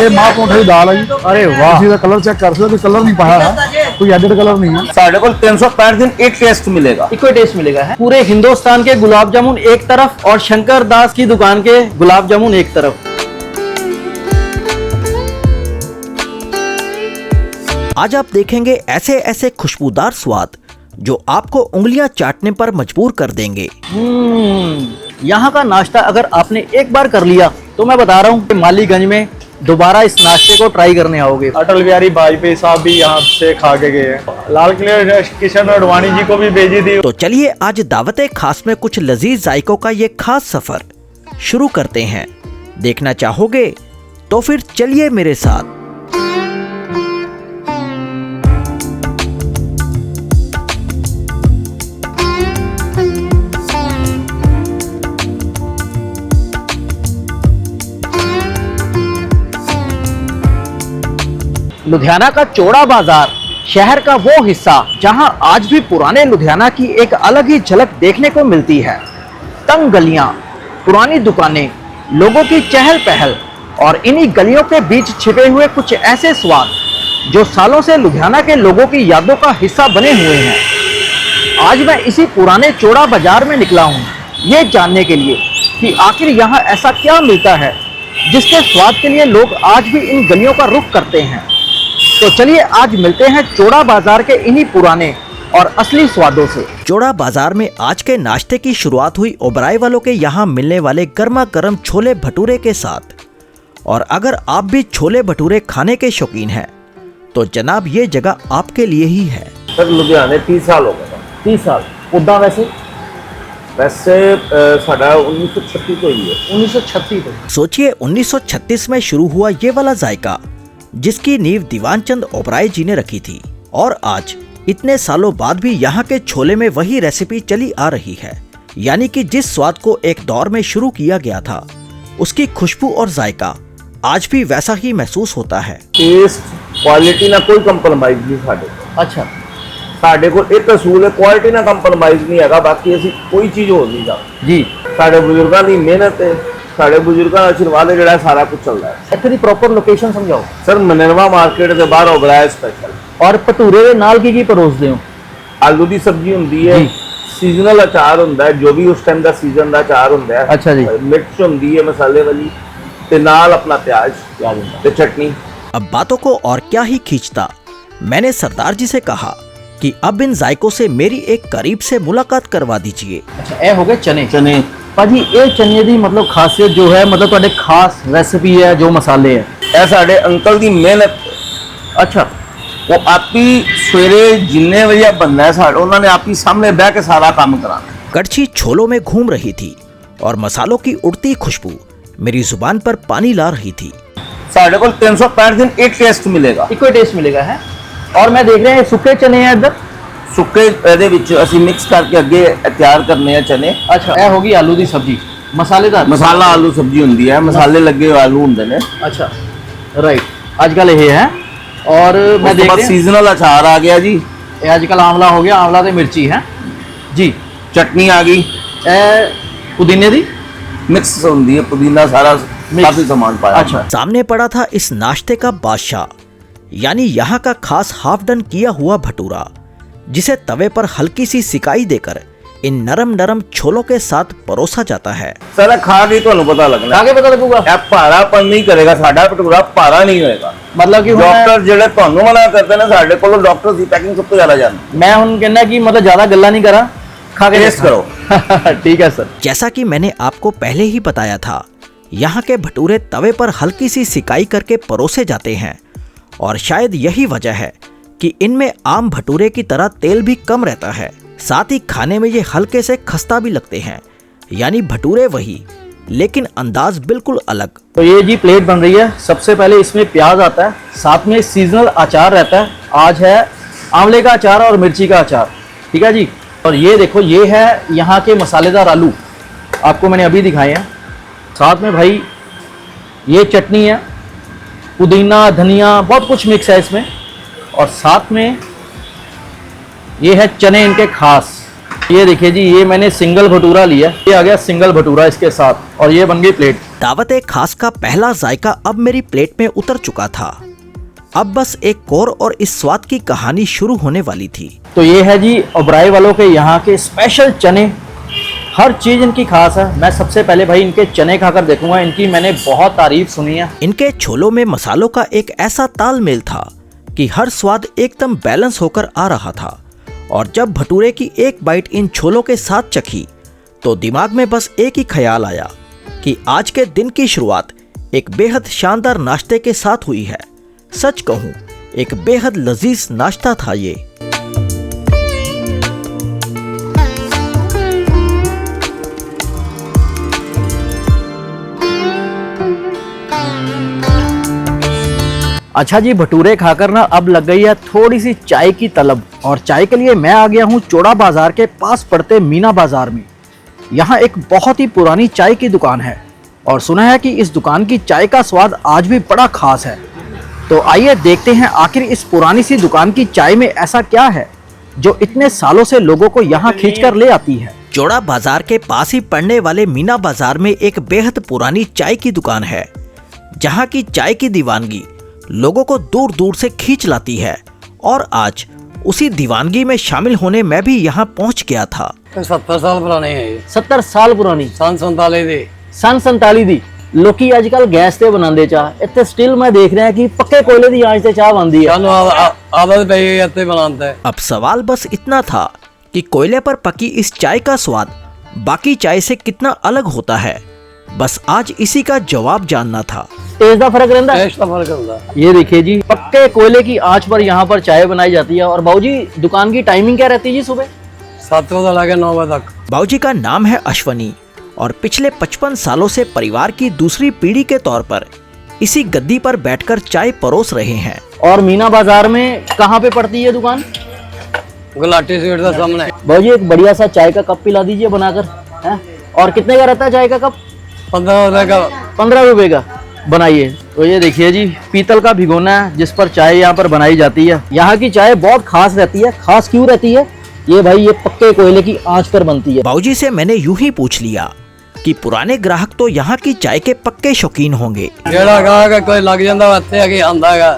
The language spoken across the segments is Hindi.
ये मां परोठे की दाल है जी। अरे वाह, इसी का कलर चेक कर सकते, कलर नहीं पाया है, कोई एडिट कलर नहीं है। साढ़े को 365 दिन एक टेस्ट मिलेगा, इको टेस्ट मिलेगा है। पूरे हिंदुस्तान के गुलाब जामुन एक तरफ और शंकर दास की दुकान के गुलाब जामुन एक तरफ। आज आप देखेंगे ऐसे ऐसे खुशबूदार स्वाद जो आपको उंगलियां चाटने पर मजबूर कर देंगे। यहाँ का नाश्ता अगर आपने एक बार कर लिया तो मैं बता रहा हूँ कि मालीगंज में दोबारा इस नाश्ते को ट्राई करने आओगे। अटल बिहारी वाजपेयी साहब भी यहाँ से खा के गए हैं। लाल किले किशन अडवाणी जी को भी भेजी थी। तो चलिए आज दावत खास में कुछ लजीज जायकों का ये खास सफर शुरू करते हैं। देखना चाहोगे तो फिर चलिए मेरे साथ। लुधियाना का चौड़ा बाजार, शहर का वो हिस्सा जहां आज भी पुराने लुधियाना की एक अलग ही झलक देखने को मिलती है। तंग गलियां, पुरानी दुकानें, लोगों की चहल पहल और इन्हीं गलियों के बीच छिपे हुए कुछ ऐसे स्वाद जो सालों से लुधियाना के लोगों की यादों का हिस्सा बने हुए हैं। आज मैं इसी पुराने चौड़ा बाजार में निकला हूँ ये जानने के लिए कि आखिर यहाँ ऐसा क्या मिलता है जिसके स्वाद के लिए लोग आज भी इन गलियों का रुख करते हैं। तो चलिए आज मिलते हैं चौड़ा बाजार के इन्हीं पुराने और असली स्वादों से। चौड़ा बाजार में आज के नाश्ते की शुरुआत हुई ओबराय वालों के यहाँ मिलने वाले गर्मा गर्म छोले भटूरे के साथ। और अगर आप भी छोले भटूरे खाने के शौकीन हैं तो जनाब ये जगह आपके लिए ही है। सर लुधियाने 30 साल हो गए। 30 साल उदा वैसे साढ़ा 1936 को ही है। 1936 को। सोचिए 1936 में शुरू हुआ ये वाला जायका जिसकी नींव दीवान चंद ओबराय जी ने रखी थी, और आज इतने सालों बाद भी यहाँ के छोले में वही रेसिपी चली आ रही है। यानी कि जिस स्वाद को एक दौर में शुरू किया गया था उसकी खुशबू और जायका आज भी वैसा ही महसूस होता है। टेस्ट क्वालिटी ना कोई कंप्रोमाइज नहीं साढ़े को। अच्छा, साढ़े को एक असूल है क्वालिटी ना कंप्रोमाइज नहीं है, बाकी ऐसी कोई चीज हो नहीं जाती जी। साढ़े बुजुर्गों की मेहनत है, साढ़े बुजुर्गों का आशीर्वाद है, जो सारा कुछ चल रहा है। ਇੱਥੇ ਦੀ ਪ੍ਰੋਪਰ ਲੋਕੇਸ਼ਨ ਸਮਝਾਓ। सर मनरवा मार्केट के बाहर ओबराय स्पेशल। और ਭਟੂਰੇ ਦੇ ਨਾਲ ਕੀ ਪਰੋਸਦੇ ਹੋ? आलू की सब्जी होंगी है, सीजनल अचार होंदा है, जो भी उस टाइम का सीजन का अचार होंदा है। अच्छा जी। मिर्च होंदी है मसाले वाली ते नाल अपना प्याज ते चटनी। अब बातों को और क्या ही खींचता, मैंने सरदार जी से कहा कि अब इन जायकों से मेरी एक करीब से मुलाकात करवा दीजिए। अच्छा, ਇਹ ਹੋ ਗਏ ਚਨੇ। चने ਭਾਜੀ ਇਹ ਚਨੇ ਦੀ मतलब ਖਾਸੀਅਤ ਜੋ ਹੈ, मतलब ਤੁਹਾਡੇ ਖਾਸ ਰੈਸਿਪੀ ਹੈ ਜੋ ਮਸਾਲੇ ਹੈ। ਇਹ ਸਾਡੇ ਅੰਕਲ ਦੀ ਮਿਹਨਤ। अच्छा, वो आप ही सवेरे जिन्ने बजे बनना है साढ़े उन्होंने आप ही सामने बह के सारा काम कराना। कड़छी छोलों में घूम रही थी और मसालों की उड़ती खुशबू मेरी जुबान पर पानी ला रही थी। साढ़े को 365 दिन एक टेस्ट मिलेगा, इको टेस्ट मिलेगा है। और मैं देख रहे हैं सूखे चने हैं इधर। सुक्के ਇਹਦੇ ਵਿੱਚ ਅਸੀਂ ਮਿਕਸ ਕਰਕੇ ਅੱਗੇ ਤਿਆਰ ਕਰਨੇ ਆ ਚਨੇ। अच्छा, ਇਹ होगी आलू की सब्जी मसालेदार। मसाला आलू सब्जी ਹੁੰਦੀ ਹੈ, मसाले लगे हुए आलू ਹੁੰਦੇ ਨੇ। अच्छा, राइट, आजकल ये है। और मैं देख रहा हूं सीजनल अचार आ गया जी। ये आजकल आंवला हो गया, आंवला ते मिर्ची है जी। चटनी आ गई, ए पुदीने दी मिक्स ਹੁੰਦੀ है, पुदीना सारा काफी सामान पाया। अच्छा, सामने पड़ा था इस नाश्ते का बादशाह यानी यहाँ का खास हाफ डन किया हुआ भटूरा जिसे तवे पर हल्की सी सिकाई देकर इन नरम नरम छोलों के साथ परोसा जाता है। सारा खा के ਤੁਹਾਨੂੰ ਪਤਾ ਲੱਗਣਾ। आगे पता लगूगा। ਇਹ ਭਾਰਾਪਨ ਨਹੀਂ ਕਰੇਗਾ, ਸਾਡਾ ਭਟੂਰਾ ਭਾਰਾ ਨਹੀਂ ਹੋਏਗਾ। मतलब कि ਡਾਕਟਰ ਜਿਹੜੇ ਤੁਹਾਨੂੰ ਮਨਾ ਕਰਦੇ ਨੇ ਸਾਡੇ ਕੋਲੋਂ ਡਾਕਟਰ ਦੀ ਪੈਕਿੰਗ ਸਭ ਤੋਂ ਜ਼ਿਆਦਾ ਜਾਂਦੀ। मैं उन कहना कि मतलब ज्यादा गल्ला नहीं करा, खा के टेस्ट करो। ठीक है सर। जैसा कि मैंने आपको पहले ही बताया था, यहाँ के भटूरे तवे पर हल्की सी सिकाई करके परोसे जाते हैं और शायद यही वजह है कि इनमें आम भटूरे की तरह तेल भी कम रहता है। साथ ही खाने में ये हल्के से खस्ता भी लगते हैं। यानी भटूरे वही लेकिन अंदाज बिल्कुल अलग। तो ये जी प्लेट बन रही है। सबसे पहले इसमें प्याज आता है, साथ में सीजनल अचार रहता है। आज है आंवले का अचार और मिर्ची का अचार, ठीक है जी। और ये देखो, ये है यहाँ के मसालेदार आलू, आपको मैंने अभी दिखाए हैं। साथ में भाई ये चटनी है, पुदीना धनिया बहुत कुछ मिक्स है इसमें। और साथ में ये है चने इनके खास। ये देखिए जी, ये मैंने सिंगल भटूरा लिया, ये आ गया सिंगल भटूरा इसके साथ, और ये बन गई प्लेट। दावत खास का पहला जायका अब मेरी प्लेट में उतर चुका था। अब बस एक कौर और इस स्वाद की कहानी शुरू होने वाली थी। तो ये है जी ओबराई वालों के यहाँ के स्पेशल चने। हर चीज इनकी खास है। मैं सबसे पहले भाई इनके चने खाकर देखूंगा। इनकी मैंने बहुत तारीफ सुनी है। इनके छोलों में मसालों का एक ऐसा तालमेल था कि हर स्वाद एकदम बैलेंस होकर आ रहा था। और जब भटूरे की एक बाइट इन छोलों के साथ चखी तो दिमाग में बस एक ही ख्याल आया कि आज के दिन की शुरुआत एक बेहद शानदार नाश्ते के साथ हुई है। सच कहूं, एक बेहद लजीज नाश्ता था ये। अच्छा जी, भटूरे खाकर ना अब लग गई है थोड़ी सी चाय की तलब। और चाय के लिए मैं आ गया हूँ चौड़ा बाजार के पास पड़ते मीना बाजार में। यहाँ एक बहुत ही पुरानी चाय की दुकान है और सुना है कि इस दुकान की चाय का स्वाद आज भी बड़ा खास है। तो आइए देखते हैं आखिर इस पुरानी सी दुकान की चाय में ऐसा क्या है जो इतने सालों से लोगों को यहाँ खींचकर ले आती है। चौड़ा बाजार के पास ही पड़ने वाले मीना बाजार में एक बेहद पुरानी चाय की दुकान है जहाँ की चाय की दीवानगी लोगों को दूर दूर से खींच लाती है। और आज उसी दीवानगी में शामिल होने मैं भी यहाँ पहुँच गया था। 70 साल पुराने है। 70 साल पुरानी। सन 47 ਦੇ। सन 47 ਦੀ। ਲੋਕੀ ਅੱਜ ਕੱਲ ਗੈਸ ਤੇ ਬਣਾਉਂਦੇ ਚਾਹ, ਇੱਥੇ ਸਟਿਲ ਮੈਂ ਦੇਖ ਰਿਹਾ ਕਿ ਪੱਕੇ कोयले ਦੀ आंच ਤੇ ਚਾਹ ਬਣਦੀ है। ਸਾਨੂੰ आदत पई है ਇੱਥੇ बनाते हैं। अब सवाल बस इतना था कि कोयले पर पकी इस चाय का स्वाद बाकी चाय से कितना अलग होता है। बस आज इसी का जवाब जानना था। टेस्ट का फर्क रहता है। टेस्ट का फर्क होता है। ये देखिए जी, पक्के कोयले की आंच पर यहाँ पर चाय बनाई जाती है। और बाबूजी दुकान की टाइमिंग क्या रहती है जी? सुबह 7 बजे लगे 9 बजे तक। बाबूजी का नाम है अश्वनी और पिछले 55 सालों से परिवार की दूसरी पीढ़ी के तौर पर इसी गद्दी पर बैठकर चाय परोस रहे हैं। और मीना बाजार में कहाँ पे पड़ती है दुकान? गुलाटी स्वीट के सामने। बाबूजी एक बढ़िया सा चाय का कप पिला दीजिए बनाकर, है? और कितने का रहता है चाय का कप? 15 रुपए का। 15 रुपए का बनाइए। तो ये देखिए जी, पीतल का भिगोना है जिस पर चाय यहाँ पर बनाई जाती है। यहाँ की चाय बहुत खास रहती है। खास क्यों रहती है? ये भाई ये पक्के कोयले की आंच पर बनती है। बाबूजी से मैंने यूं ही पूछ लिया कि पुराने ग्राहक तो यहाँ की चाय के पक्के शौकीन होंगे। जेड़ा गाहक कोई लग जाता ਇੱਥੇ ਆ ਕੇ ਆਂਦਾ ਹੈਗਾ।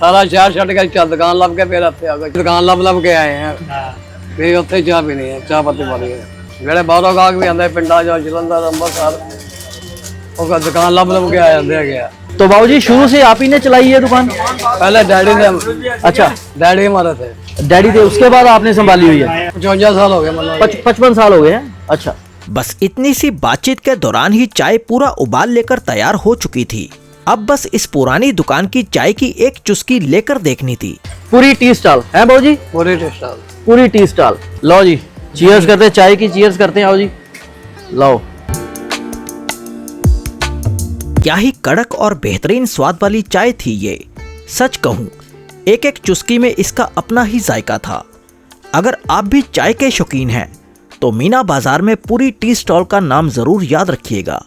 ਸਾਰਾ ਸ਼ਹਿਰ ਛੱਡ ਕੇ ਚੱਲ ਦੁਕਾਨ ਲੱਭ ਕੇ ਫਿਰ ਇੱਥੇ ਆ ਗਏ। ਦੁਕਾਨ ਲੱਭ ਕੇ ਆਏ ਆ। ਫਿਰ ਉੱਥੇ ਚਾਹ ਪੀਣੀ ਹੈ, ਚਾਹ ਪੱਤੀ ਵਾਲੀ ਹੈ। ਜਿਹੜੇ ਬਾਹਰੋਂ ਗਾਹਕ ਵੀ ਆਂਦੇ ਪਿੰਡਾਂ ਚੋਂ, ਜਲੰਧਰ, ਅੰਮ੍ਰਿਤਸਰ, ਉਹ ਦੁਕਾਨ ਲੱਭ ਕੇ ਆ ਜਾਂਦੇ ਹੈਗੇ। तो बाबूजी शुरू से आप ही ने चलाई है दुकान? पहले डैडी ने। अच्छा, डैडी हमारे थे। डैडी थे, उसके बाद आपने संभाली हुई है? 55 साल हो गए। मतलब 55 साल हो गए हैं। अच्छा, बस इतनी सी बातचीत के दौरान ही चाय पूरा उबाल लेकर तैयार हो चुकी थी। अब बस इस पुरानी दुकान की चाय की एक चुस्की लेकर देखनी थी। पूरी टी स्टॉल है बाबूजी? पूरी टेस्ट। पूरी टी स्टॉल। लो जी, चीयर्स करते हैं, चाय की चीयर्स करते हैं। आओ जी, लो। क्या ही कड़क और बेहतरीन स्वाद वाली चाय थी ये। सच कहूं, एक एक चुस्की में इसका अपना ही जायका था। अगर आप भी चाय के शौकीन हैं तो मीना बाजार में पूरी टी स्टॉल का नाम जरूर याद रखिएगा।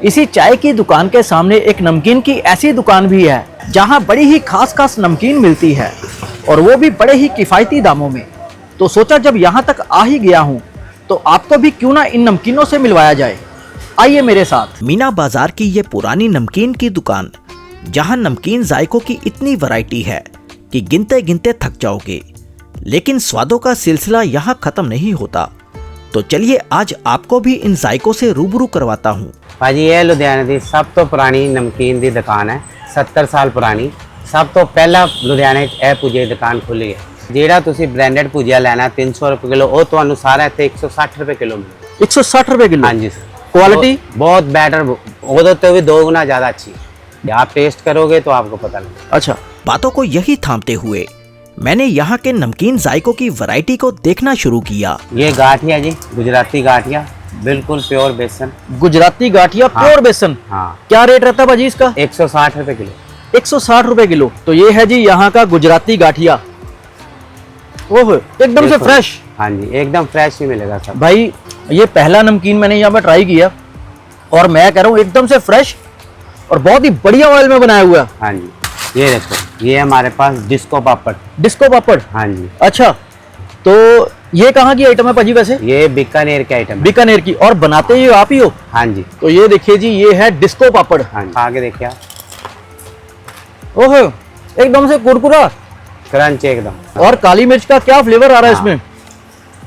इसी चाय की दुकान के सामने एक नमकीन की ऐसी दुकान भी है जहां बड़ी ही खास खास नमकीन मिलती है और वो भी बड़े ही किफ़ायती दामों में। तो सोचा जब यहाँ तक आ ही गया हूँ तो आपको भी क्यों ना इन नमकीनों से मिलवाया जाए। आइए मेरे साथ। मीना बाजार की ये पुरानी नमकीन की दुकान जहां नमकीन जायकों की इतनी वैरायटी है कि गिनते गिनते थक जाओगे। लेकिन स्वादों का सिलसिला यहाँ खत्म नहीं होता। तो चलिए आज आपको भी इन जायकों से रूबरू करवाता हूँ। भाजी ये लुधियाने की सब तो पुरानी नमकीन की दुकान है। 70 साल पुरानी। सब तो पहला लुधियाने ए भुजिया की दुकान खुली है। ਜਿਹੜਾ ਤੁਸੀਂ ਬ੍ਰਾਂਡਡ ਭੁਜੀਆ ਲੈਣਾ 300 ਰੁਪਏ ਕਿਲੋ, ਉਹ ਤੁਹਾਨੂੰ ਸਾਰਾ ਇੱਥੇ 160 ਰੁਪਏ ਕਿਲੋ ਮਿਲੇਗਾ। 160 रुपए किलो? हाँ जी सर। क्वालिटी बहुत बेटर, उधर तो भी 2 गुना ज़्यादा अच्छी है। आप टेस्ट करोगे तो आपको पता लगेगा। अच्छा, बातों को यही थामते हुए मैंने यहाँ के नमकीन जायकों की वैरायटी को देखना शुरू किया। ये गाठिया जी, गुजराती गाठिया, बिल्कुल प्योर बेसन। गुजराती गाठिया प्योर बेसन। हाँ। क्या रेट रहता है भाजी इसका? 160 रुपए किलो। 160 रुपए किलो। तो ये है जी यहाँ का गुजराती गाठिया। ओह, एकदम से फ्रेश। हाँ जी, एकदम फ्रेश ही मिलेगा सब। भाई ये पहला नमकीन मैंने यहाँ पर ट्राई किया और मैं कह रहा हूँ एकदम से फ्रेश और बहुत ही बढ़िया ऑयल में बनाया हुआ है। हाँ जी। ये देखो, ये हमारे पास डिस्को पापड़। डिस्को पापड़, हाँ जी, अच्छा। तो ये कहाँ की आइटम है भाजी वैसे? ये बीकानेर के आइटम है। बीकानेर की, और बनाते ही आप ही हो? हाँ जी, तो ये देखिए जी, ये है डिस्को पापड़। हाँ जी, आगे देखिए आप, ओहो, एकदम से कुरकुरा क्रंच एकदम। और काली मिर्च का क्या फ्लेवर आ रहा है हाँ। इसमें।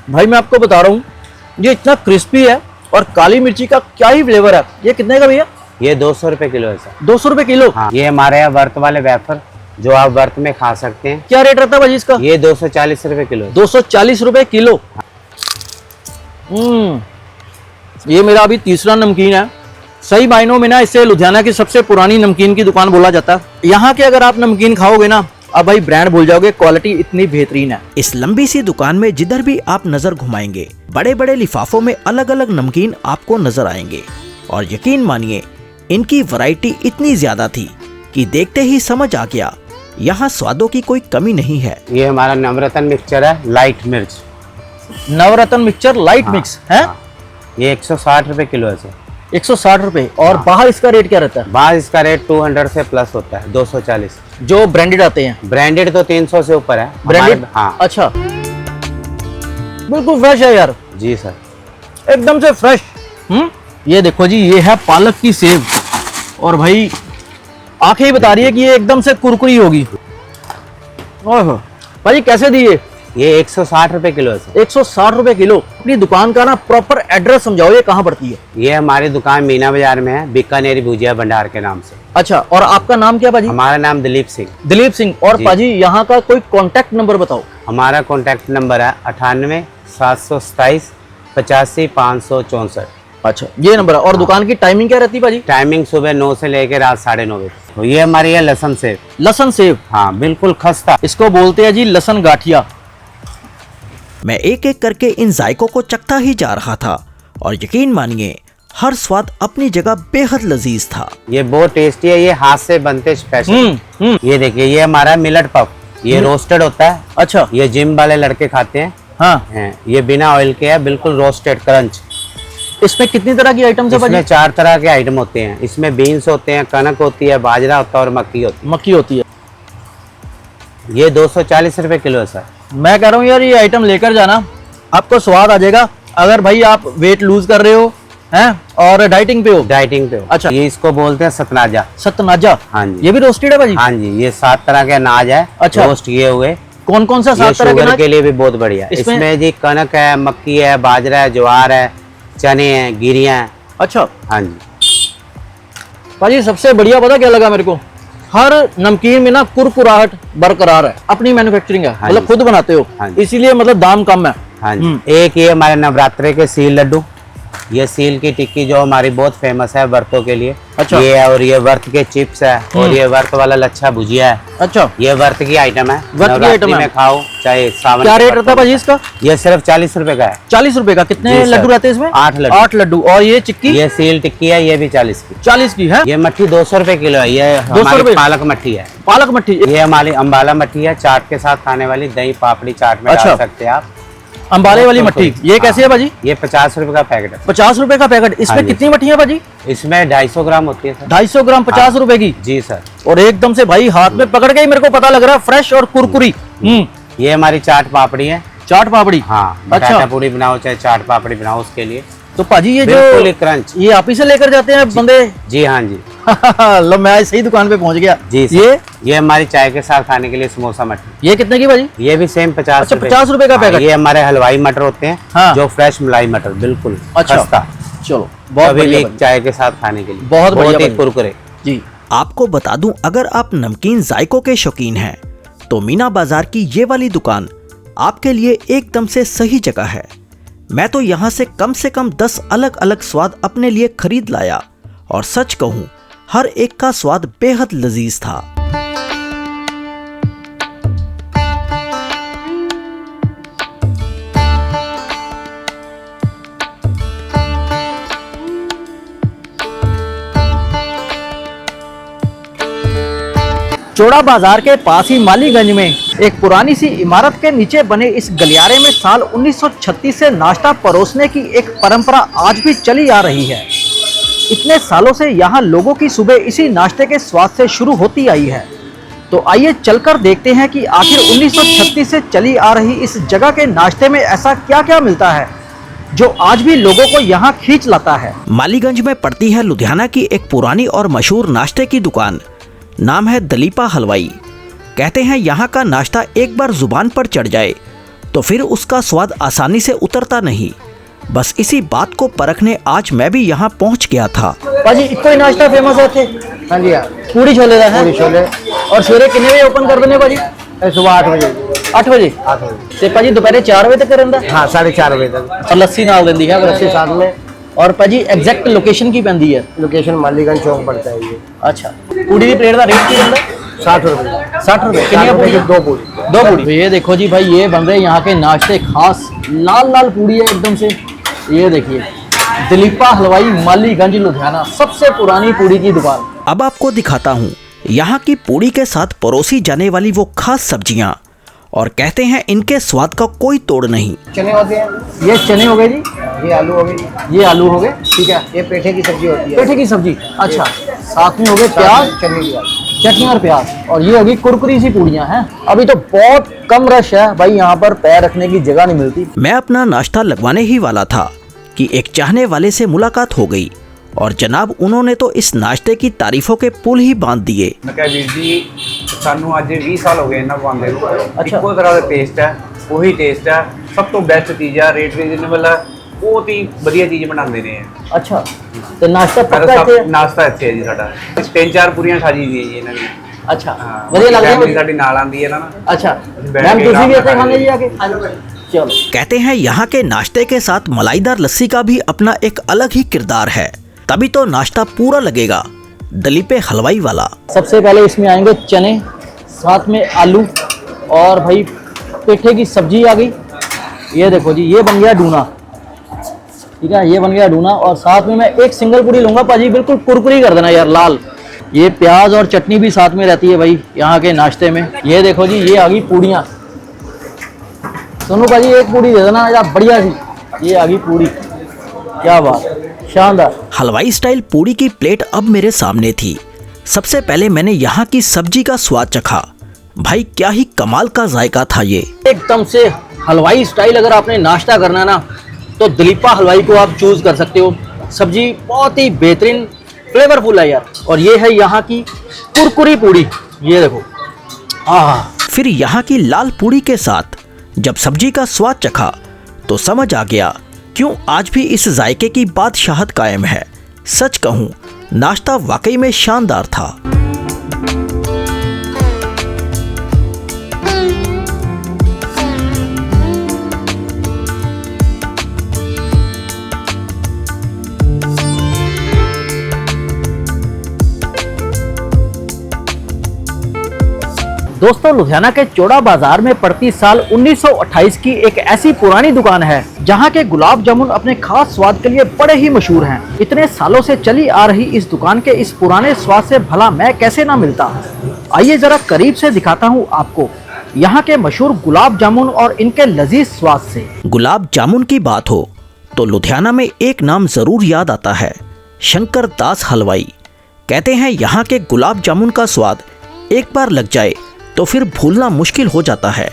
भाई मैं आपको बता रहा हूँ, ये इतना क्रिस्पी है और काली मिर्ची का क्या ही फ्लेवर है। ये कितने का भैया? ये 200 रुपए किलो है सर। 200 रुपए किलो। हाँ, ये हमारे यहाँ वर्त वाले वेफर जो आप वर्त में खा सकते हैं, क्या रेट रहता है भाजी इसका? ये 240 रुपए किलो है। 240 रुपए किलो। ये मेरा अभी तीसरा नमकीन है। सही मायनों में ना इसे लुधियाना की सबसे पुरानी नमकीन की दुकान बोला जाता है। यहाँ के अगर आप नमकीन खाओगे ना, अब भाई ब्रांड भूल जाओगे, क्वालिटी इतनी बेहतरीन है। इस लंबी सी दुकान में जिधर भी आप नजर घुमाएंगे, बड़े बड़े लिफाफों में अलग अलग नमकीन आपको नजर आएंगे। और यकीन मानिए, इनकी वैरायटी इतनी ज्यादा थी कि देखते ही समझ आ गया, यहाँ स्वादों की कोई कमी नहीं है। ये हमारा नवरत्न मिक्सचर है, लाइट मिर्च। नवरत्न मिक्सचर लाइट मिक्स है। हाँ, ये 160 रुपए किलो है सर। 160 रुपए। और बाहर इसका रेट क्या रहता है? बाहर इसका रेट 200 से प्लस होता है, 240। जो ब्रांडेड आते हैं। ब्रांडेड तो 300 से ऊपर है। ब्रांडेड? हमारे- हाँ अच्छा, बिल्कुल फ्रेश है यार, जी सर। एकदम से फ्रेश। ये देखो जी, ये है पालक की सेव, और भाई आंखें ही बता रही है कि ये एकदम से कुरकुरी होगी। ओहो भाई, कैसे दिए? ये 160 रुपए किलो है सर। 160 रुपए किलो। अपनी दुकान का ना प्रॉपर एड्रेस समझाओ, ये कहाँ पड़ती है? ये हमारी दुकान मीना बाजार में है, बीकानेरी भुजिया भंडार के नाम से। अच्छा, और आपका नाम क्या भाजी? हमारा नाम दिलीप सिंह। दिलीप सिंह। और जी। पाजी यहाँ का कोई कांटेक्ट नंबर बताओ। हमारा कॉन्टैक्ट नंबर है 98 727 85 564। अच्छा, ये नंबर है। और दुकान की टाइमिंग क्या रहती है भाजी? टाइमिंग सुबह 9 से लेकर रात 9:30 बजे। तो ये हमारी है लहसुन सेव। लहसुन सेव, हाँ बिल्कुल खस्ता। इसको बोलते हैं जी लहसुन गाठिया। मैं एक एक करके इन जायकों को चखता ही जा रहा था, और यकीन मानिए, हर स्वाद अपनी जगह बेहद लजीज था। ये बहुत टेस्टी है, ये हाथ से बनते स्पेशल। ये देखिए, ये हमारा मिलट पफ, ये रोस्टेड होता है। अच्छा, ये जिम वाले लड़के खाते हैं। हाँ। हैं। ये बिना ऑयल के है, बिल्कुल रोस्टेड क्रंच। इसमें कितनी तरह की आइटम्स है इसमें भाजी? 4 तरह के आइटम होते हैं। इसमें बीन्स होते हैं, कनक होती है, बाजरा होता है और मक्की होती मक्की होती है। है। ये 240 रुपए किलो है सर। मैं कह रहा हूँ यार, ये आइटम लेकर जाना, आपको स्वाद आ जाएगा। अगर भाई आप वेट लूज कर रहे हो हैं और डाइटिंग पे हो। डाइटिंग पे हो। अच्छा। ये इसको बोलते हैं सतनाजा। सतनाजा। हाँ जी। ये भी रोस्टेड है भाजी? हाँ जी, ये 7 तरह के अनाज है। अच्छा। रोस्ट किए हुए। कौन कौन सा ये 7 तरह के शुगर अनाज? के लिए भी बहुत बढ़िया। इसमें जी कनक है, मक्की है, बाजरा है, ज्वार है, चने हैं, गिरियां हैं। अच्छा हाँ जी। भाजी, सबसे बढ़िया पता क्या लगा मेरे को? हर नमकीन में ना कुरकुराहट बरकरार है। अपनी मैन्युफैक्चरिंग है, हाँ मतलब जी। खुद बनाते हो, हाँ जी। इसीलिए मतलब दाम कम है। हाँ जी। एक ये हमारे नवरात्रे के सील लड्डू, ये सील की टिक्की जो हमारी बहुत फेमस है व्रतों के लिए। अच्छा। ये है, और ये व्रत के चिप्स है, और ये व्रत वाला लच्छा भुजिया है। अच्छा, ये व्रत की आइटम है। व्रत की नवरात्रि आइटम है। में खाओ, चाहे सावन क्या के रेट व्रत रहता है में। भाजी इसका? ये सिर्फ 40 रुपए का है। 40 रुपए का। कितने जी सर। लड्डू रहते हैं इसमें? 8 लड्डू। 8 लड्डू। और ये चिक्की? ये सील टिक्की है, ये भी 40 की। 40 की है। ये मट्ठी 200 रुपए किलो है। ये 200 रुपए? हमारी पालक मट्ठी है। पालक मट्ठी। ये हमारी अम्बाला मट्ठी है, चाट के साथ खाने वाली। दही पापड़ी चाट में अच्छा। डाल सकते हैं आप। अंबाले वाली मट्ठी, ये कैसे है भाजी? ये 50 रुपए का पैकेट है। 50 रुपए का पैकेट। हाँ इसमें जी। कितनी मट्ठियाँ भाजी? इसमें 250 ग्राम होती है सर। 250 ग्राम 50 रुपए की। जी सर। और एकदम से भाई हाथ में पकड़ के ही मेरे को पता लग रहा है फ्रेश और कुरकुरी। ये हमारी चाट पापड़ी है। चाट पापड़ी। हाँ, अच्छा। बटाटा पूड़ी बनाओ चाहे चाट पापड़ी बनाओ, उसके लिए तो पाजी ये बिल्कुल जो ही क्रंच। ये आप ही से लेकर जाते हैं बंदे? जी हाँ जी। लो, मैं सही दुकान पे पहुंच गया। जी सर। ये हमारी चाय के साथ खाने के लिए समोसा मटर। ये कितने की भाजी? ये भी सेम 50 अच्छा, रुपए। 50 रुपए का हाँ, पैकेट। ये हमारे हलवाई मटर होते हैं। हाँ। जो फ्रेश मलाई मटर, बिल्कुल अच्छा। खस्ता। चलो, बहुत कभी बढ़िया भी भाजी। चाय के साथ खाने के लिए बहुत बढ़िया ही भाजी। कुरकुरे। जी। आपको बता दूं, अगर आप नमकीन जायकों के शौकीन हैं, तो मीना बाजार की ये वाली दुकान आपके लिए एकदम से सही जगह है। मैं तो यहाँ से कम 10 अलग अलग स्वाद अपने लिए खरीद लाया, और सच कहूँ, हर एक का स्वाद बेहद लजीज था। चौड़ा बाजार के पास ही मालीगंज में एक पुरानी सी इमारत के नीचे बने इस गलियारे में साल 1936 से नाश्ता परोसने की एक परंपरा आज भी चली आ रही है। इतने सालों से यहाँ लोगों की सुबह इसी नाश्ते के स्वाद से शुरू होती आई है। तो आइए चलकर देखते हैं कि आखिर 1936 से चली आ रही इस जगह के नाश्ते में ऐसा क्या क्या मिलता है जो आज भी लोगों को यहाँ खींच लाता है। मालीगंज में पड़ती है लुधियाना की एक पुरानी और मशहूर नाश्ते की दुकान। नाम है दलीपा हलवाई। कहते हैं यहाँ का नाश्ता एक बार जुबान पर चढ़ जाए तो फिर उसका स्वाद आसानी से उतरता नहीं। बस इसी बात को परखने आज मैं भी यहाँ पहुँच गया था। भाजी इको ही नाश्ता फेमस है थे। हाँ जी हाँ, पूरी छोले का है। पूरी छोले और सवेरे कितने बजे ओपन कर देने भाजी? सुबह 8 बजे। 8 बजे 8 बजे ਤੇ ਭਾਜੀ ਦੁਪਹਿਰੇ 4 ਵਜੇ ਤੱਕ ਰਹਿੰਦਾ? हाँ 4:30 बजे तक। और ਲੱਸੀ ਨਾਲ ਦਿੰਦੀ ਹੈ लस्सी साथ में। और ਭਾਜੀ ਐਗਜ਼ੈਕਟ ਲੋਕੇਸ਼ਨ ਕੀ ਪੈਂਦੀ ਹੈ? लोकेशन मालीगंज चौक पड़ता है ये। अच्छा पूड़ी की प्लेट का रेट ਕੀ ਹੁੰਦਾ? 60 रुपये। 60 रुपए। 60 कितनी रुपये पूड़ी? की 2 पूरी। 2 पूड़ी। ये देखो जी भाई, ये बन रहे यहाँ के नाश्ते खास लाल लाल पूड़ी है एकदम से। ये देखिए दलीपा हलवाई मालीगंज लुधियाना, सबसे पुरानी पूड़ी की दुकान। अब आपको दिखाता हूँ यहाँ की पूड़ी के साथ परोसी जाने वाली वो खास सब्जियाँ, और कहते हैं इनके स्वाद का कोई तोड़ नहीं। चने होते हैं, ये चने हो गए जी, ये आलू हो गई, ये आलू हो गए, ठीक है। ये पेठे की सब्जी होती है। पेठे की सब्जी, अच्छा। साथ में हो गए प्याज, चने की दाल। चटनी और प्याज, और ये होगी कुरकुरी सी पूड़ियाँ हैं। अभी तो बहुत कम रश है भाई, यहाँ पर पैर रखने की जगह नहीं मिलती। मैं अपना नाश्ता लगवाने ही वाला था कि एक चाहने वाले से मुलाकात हो गई, और जनाब उन्होंने तो इस नाश्ते की तारीफों के पुल ही बांध दिए। मैं कहा वीर जी सानू अज 20 साल हो गए इन्हों को आंदे नूं। अच्छा। इक्को तरह का टेस्ट है, वही टेस्ट है, सब तो बेस्ट चीज़ है, रेट रीजनेबल है, बहुत ही बढ़िया चीज़ बनाते ने। अच्छा तो नाश्ता मेरा पक्का सब इत्थे? नाश्ता इत्थे है जी साडा। 3-4 पूरियां खा जी दी जी इन्हां दी। अच्छा हाँ, वधिया बाकी लगदा फैमिली है? साडी नाल आंदी है ना। अच्छा बैठ मैम के तुसी भी आराम इत्थे नाल खाने जी खाएंगे। आके? चलो। कहते हैं यहाँ के नाश्ते के साथ मलाईदार लस्सी का भी अपना एक अलग ही किरदार है, तभी तो नाश्ता पूरा लगेगा। दलीपे हलवाई वाला। सबसे पहले इसमें आएंगे चने, साथ में आलू, और भाई पेठे की सब्जी आ गई। ये देखो जी, ये बन गया डूना, ठीक है, ये बन गया डूना। और साथ में मैं एक सिंगल पूरी लूंगा पाजी, बिल्कुल कुरकुरी कर देना यार, लाल। ये प्याज और चटनी भी साथ में रहती है भाई यहाँ के नाश्ते में। ये देखो जी, ये आ गई पूड़ियाँ। सोनू पाजी एक पूड़ी दे देना यार, बढ़िया सी। ये आ गई पूड़ी, क्या बात, शानदार। हलवाई स्टाइल पूड़ी की प्लेट अब मेरे सामने थी। सबसे पहले मैंने यहाँ की सब्जी का स्वाद चखा। भाई क्या ही कमाल का जायका था ये। एकदम से हलवाई स्टाइल अगर आपने नाश्ता करना है ना, तो दलीपा हलवाई को आप चूज कर सकते हो। सब्जी बहुत ही बेहतरीन फ्लेवरफुल है यार। और ये है यहाँ की कुरकुरी पूड़ी, ये देखो। फिर यहाँ की लाल पूड़ी के साथ जब सब्जी का स्वाद चखा तो समझ आ गया क्यों आज भी इस जायके की बादशाहत कायम है। सच कहूँ नाश्ता वाकई में शानदार था। दोस्तों लुधियाना के चौड़ा बाजार में पड़ती साल 1928 की एक ऐसी पुरानी दुकान है जहां के गुलाब जामुन अपने खास स्वाद के लिए बड़े ही मशहूर हैं। इतने सालों से चली आ रही इस दुकान के इस पुराने स्वाद से भला मैं कैसे ना मिलता। आइए जरा करीब से दिखाता हूं आपको यहाँ के मशहूर गुलाब जामुन और इनके लजीज स्वाद से। गुलाब जामुन की बात हो तो लुधियाना में एक नाम जरूर याद आता है, शंकर दास हलवाई। कहते हैं यहाँ के गुलाब जामुन का स्वाद एक बार लग जाए तो फिर भूलना मुश्किल हो जाता है।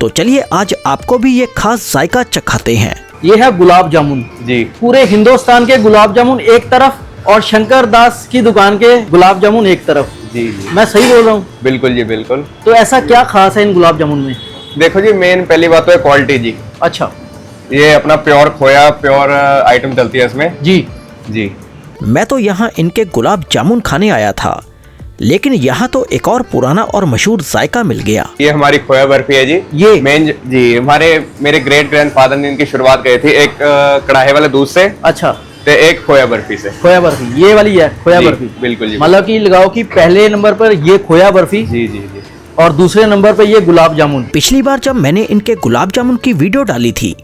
तो चलिए आज आपको भी ये खास जायका चखाते हैं। ये है गुलाब जामुन जी। पूरे हिंदुस्तान के गुलाब जामुन एक तरफ और शंकर दास की दुकान के गुलाब जामुन एक तरफ। जी जी मैं सही बोल रहा हूँ? बिल्कुल जी बिल्कुल। तो ऐसा क्या खास है इन गुलाब जामुन में? देखो जी, मेन पहली बात तो है क्वालिटी जी। अच्छा ये अपना प्योर खोया, प्योर आइटम चलती है इसमें जी। जी। मैं तो यहाँ इनके गुलाब जामुन खाने आया था, लेकिन यहाँ तो एक और पुराना और मशहूर जायका मिल गया। ये हमारी खोया बर्फी है जी। ये मेन जी मेरे ग्रेट ग्रैंडफादर ने इनकी शुरुआत करी थी, एक कढ़ाई वाले दूध से, अच्छा, तो एक खोया बर्फी से। खोया बर्फी ये वाली है खोया जी, बर्फी। बिल्कुल जी। मतलब कि लगाओ कि पहले नंबर पर ये खोया बर्फी जी जी जी। और दूसरे नंबर पर ये गुलाब जामुन। पिछली बार जब मैंने इनके गुलाब जामुन की वीडियो डाली थी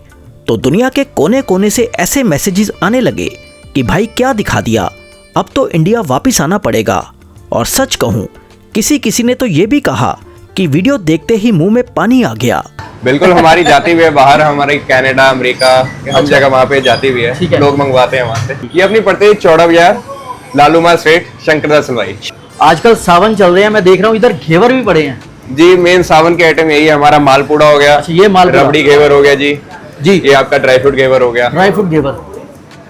तो दुनिया के कोने कोने से ऐसे मैसेजेस आने लगे कि भाई क्या दिखा दिया, अब तो इंडिया वापिस आना पड़ेगा। और सच कहूँ किसी ने तो ये भी कहा कि वीडियो देखते ही मुंह में पानी आ गया। बिल्कुल हमारी जाती हुई है बाहर, हमारी कनाडा, अमेरिका, हम जगह वहाँ पे जाती हुई ठीक है, है। लोग मंगवाते हैं वहाँ से। ये अपनी पड़ती है चौड़ा बाजार, लालूमा स्ट्रीट, शंकर दास हलवाई। आजकल सावन चल रहे हैं, मैं देख रहा हूँ इधर घेवर भी पड़े हैं। जी मेन सावन के आइटम यही है, हमारा मालपुड़ा हो गया, अच्छा, ये मालपुड़ा, रबड़ी घेवर हो गया जी, जी ये आपका ड्राई फ्रूट घेवर हो गया। ड्राई फ्रूट घेवर,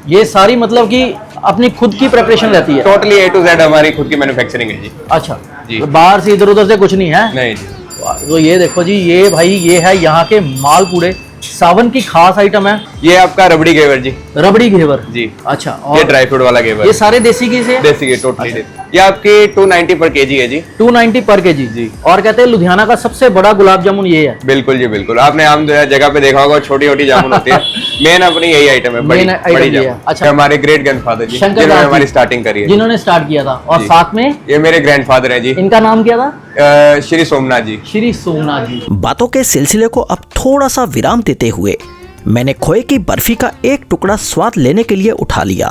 ये सारी मतलब कि अपनी खुद की प्रिपरेशन रहती है? टोटली A to Z हमारी खुद की मैन्युफैक्चरिंग है जी। अच्छा जी। तो बाहर से इधर उधर से कुछ नहीं है? नहीं जी। तो ये देखो जी, ये भाई ये है यहाँ के मालपुड़े, सावन की खास आइटम है। ये आपका रबड़ी घेवर जी। रबड़ी घेवर जी। अच्छा, ये और ड्राई फ्रूट वाला घेवर, ये सारे देसी घी से? देसी घी टोटली। ये आपकी 290 पर केजी है जी। 290 पर केजी जी। और कहते हैं लुधियाना का सबसे बड़ा गुलाब जामुन ये है? बिल्कुल जी बिल्कुल, आपने आम जगह पे देखा होगा छोटी छोटी जामुन होती है, मेन अपनी यही आइटम है, बड़ी Main item बड़ी ये है। जामुन। अच्छा। हमारे ग्रेट ग्रैंडफादर जी, शंकर जिन्होंने दास हमारी जी, स्टार्टिंग करी है, जिन्होंने स्टार्ट किया था। और जी। साथ में ये मेरे ग्रैंडफादर है जी, इनका नाम क्या था? श्री सोमनाथ जी। श्री सोमनाथ जी। बातों के सिलसिले को अब थोड़ा सा विराम देते हुए मैंने खोए की बर्फी का एक टुकड़ा स्वाद लेने के लिए उठा लिया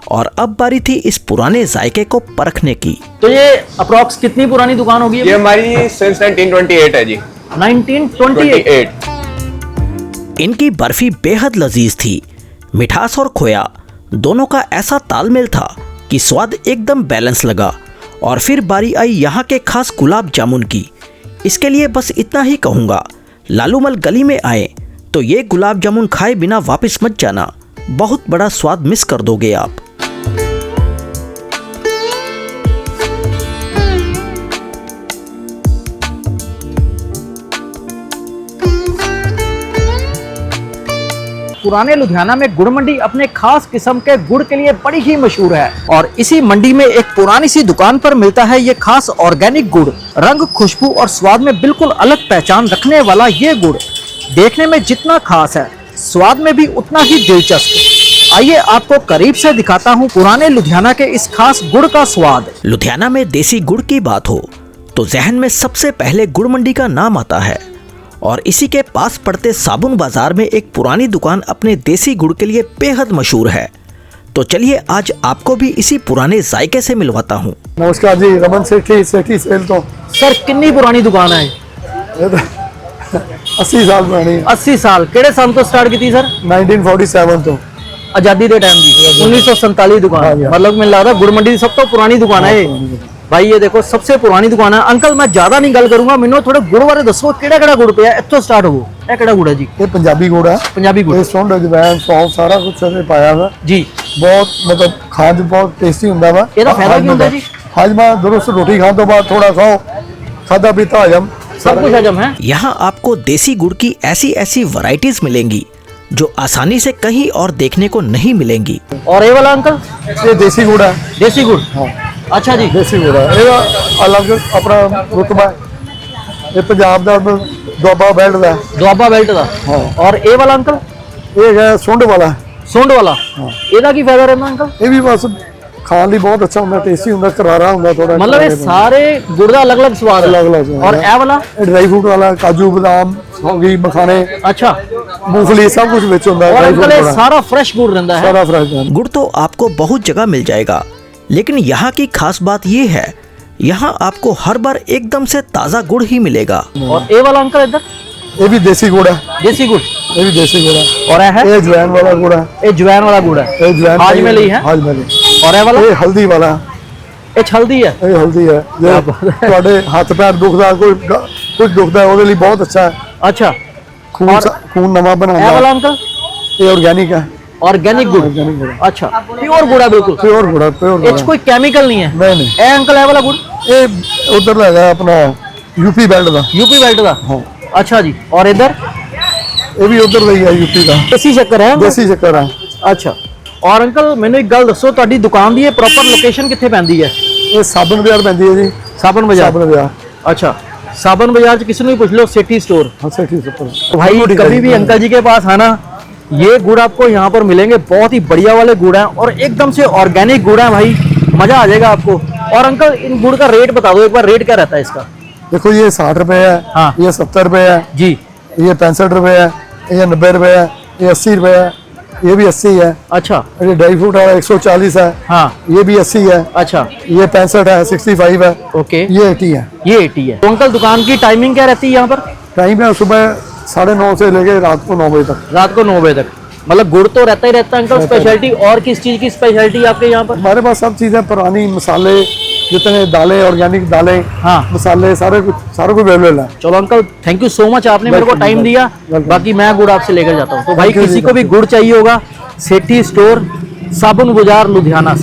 और अब बारी थी इस पुराने जायके को परखने की। तो ये अप्रॉक्स कितनी पुरानी दुकान होगी? ये हमारी सिंस 1928 है जी। 1928। इनकी बर्फी बेहद लजीज थी। मिठास और खोया दोनों का ऐसा तालमेल था कि स्वाद एकदम बैलेंस लगा। और फिर बारी आई यहाँ के खास गुलाब जामुन की। इसके लिए बस इतना ही कहूँगा, लालूमल गली में आए तो ये गुलाब जामुन खाए बिना वापस मत जाना, बहुत बड़ा स्वाद मिस कर दोगे आप। पुराने लुधियाना में गुड़ मंडी अपने खास किस्म के गुड़ के लिए बड़ी ही मशहूर है और इसी मंडी में एक पुरानी सी दुकान पर मिलता है ये खास ऑर्गेनिक गुड़। रंग, खुशबू और स्वाद में बिल्कुल अलग पहचान रखने वाला ये गुड़ देखने में जितना खास है, स्वाद में भी उतना ही दिलचस्प। आइए आपको करीब से दिखाता हूँ पुराने लुधियाना के इस खास गुड़ का स्वाद। लुधियाना में देसी गुड़ की बात हो तो जहन में सबसे पहले गुड़ मंडी का नाम आता है और इसी के पास पड़ते साबुन बाजार में एक पुरानी दुकान अपने देसी गुड़ के लिए बेहद मशहूर है। तो चलिए आज आपको भी इसी पुराने जायके से मिलवाता हूँ। नमस्कार जी, रमन सेठी सेल तो। सर कितनी पुरानी दुकान है? 80 साल पुरानी। 80 साल। केड़े साल तो स्टार्ट की थी सर? 1947 तो। आजादी के टाइम की 1947 दुकान। मतलब मैं लग रहा गुड़ मंडी की सब तो पुरानी दुकान है भाई। ये देखो सबसे पुरानी दुकान है। अंकल मैं ज्यादा नहीं गल करूंगा, मैंने थोड़े गुड़ बारे दसो, केड़ा केड़ा गुड़ पिया इत्थों स्टार्ट हो? ये केड़ा गुड़ है जी? ये पंजाबी गुड़ है। पंजाबी गुड़। ये सुंड अजवैन सौंफ सारा कुछ इसमें पाया हुआ जी। बहुत मतलब खान बहुत टेस्टी हुंदा वा। ਇਹਦਾ फायदा ਕੀ ਹੁੰਦਾ जी? हाजमा दुरुस्त, रोटी खाने तो बाद थोड़ा खाओ, खादा पीता हजम सब कुछ हजम है। यहाँ आपको देसी गुड़ की ऐसी ऐसी वैरायटीज मिलेंगी जो आसानी से कहीं और देखने को नहीं मिलेंगी। और ये वाला अंकल? ये देसी गुड़ है। देसी गुड़। हाँ। अच्छा जी। देसी गुड़ है। ये अलग अपना रुतबा है। ये पंजाब दा दुआबा बेल्ट दा। दुआबा बेल्ट दा। हाँ। और ये वाला अंकल? ये है सुंड वाला। सुंड वाला। ਇਹਦਾ ਕੀ ਫਾਇਦਾ ਰਹਿੰਦਾ ਅੰਕਲ? ये भी बस खाने लिए बहुत अच्छा होता, टेस्टी होता, करारा होता थोड़ा। मतलब ये सारे गुड़ का अलग अलग स्वाद है। अलग-अलग और ये वाला? ड्राई फ्रूट वाला, काजू बादाम होगी, मखाने, अच्छा, मूंगफली सब कुछ विच होता और है। अंकल ये सारा फ्रेश गुड़ रहता है? सारा फ्रेश है। गुड़ तो आपको बहुत जगह मिल जाएगा, लेकिन यहाँ की खास बात ये है, यहाँ आपको हर बार एकदम से ताज़ा गुड़ ही मिलेगा। और ये वाला अंकल इधर? ये भी देसी गुड़ है। देसी गुड़। ये भी देसी गुड़ है। और है? ये जवैन वाला गुड़ है। ये जवैन वाला गुड़ है। ये जवैन हाजमेली है? हाजमेली। और ये वाला? ये हल्दी वाला। ये हल्दी है? ये हल्दी है। ये ਤੁਹਾਡੇ ਹੱਥ ਪੈਰ ਦੁਖਦਾ ਕੁਝ ਦੁਖਦਾ ਉਹਦੇ ਲਈ ਬਹੁਤ ਅੱਛਾ ਹੈ। अच्छा। खून नवा बनाता ये है। वाला अंकल? ये ऑर्गेनिक है। ऑर्गेनिक गुड़। ऑर्गेनिक गुड़। अच्छा, प्योर गुड़ है बिल्कुल? प्योर गुड़ है, प्योर गुड़ इसमें कोई केमिकल नहीं है? नहीं नहीं। ए अंकल ये वाला गुड़? ये उधर लगा अपना यूपी बेल्ट का। यूपी बेल्ट का? हाँ। अच्छा जी। और इधर? ये भी उधर लगी है यूपी का। देसी शक्कर है? देसी शक्कर है। अच्छा। और अंकल मैंने एक गल दसो, ਤੁਹਾਡੀ ਦੁਕਾਨ ਦੀ ਇਹ ਪ੍ਰੋਪਰ ਲੋਕੇਸ਼ਨ ਕਿੱਥੇ ਪੈਂਦੀ ਹੈ? ये साबन बाजार पैंदी है जी। साबन बाजार। साबन बाजार। अच्छा, साबन बाजार किसी ने भी पूछ लो, सेठी स्टोर। हाँ सेठी सुपर। तो भाई कभी भी अंकल जी के पास आना, ये गुड़ आपको यहाँ पर मिलेंगे। बहुत ही बढ़िया वाले गुड़ हैं और एकदम से ऑर्गेनिक गुड़ है भाई, मजा आ जाएगा आपको। और अंकल इन गुड़ का रेट बता दो एक बार, रेट क्या रहता है इसका? देखो ये 60 रुपए है। हाँ। ये 70 रुपए है जी। ये 65 रुपए है। ये 90 रुपए है। ये 80 रुपए है। ये भी 80 है। अच्छा। ये ड्राई फ्रूट है 140 है। हाँ। ये भी 80 है। अच्छा। ये 65 है, 65 है। ओके। ये 80 है। ये 80 है। तो अंकल दुकान की टाइमिंग क्या रहती है यहाँ पर? टाइम है सुबह 9:30 से लेके रात को 9 बजे तक। रात को 9 बजे तक। मतलब गुड़ तो रहता ही रहता है अंकल। स्पेशलिटी और किस चीज की स्पेशलिटी आपके यहाँ पर? हमारे पास सब चीजें पुरानी, मसाले जितने दालें, ऑर्गेनिक दालें, हाँ। मसाले, सारा कुछ अवेलेबल है। चलो uncle, thank you so much, आपने मेरे को Welcome, टाइम welcome, दिया। welcome। बाकी मैं गुड़ आपसे लेकर जाता हूँ। तो भाई Thank you किसी जी, को भी thank you। गुड़ चाहिए होगा, सेठी स्टोर, साबुन बाजार, लुधियाना।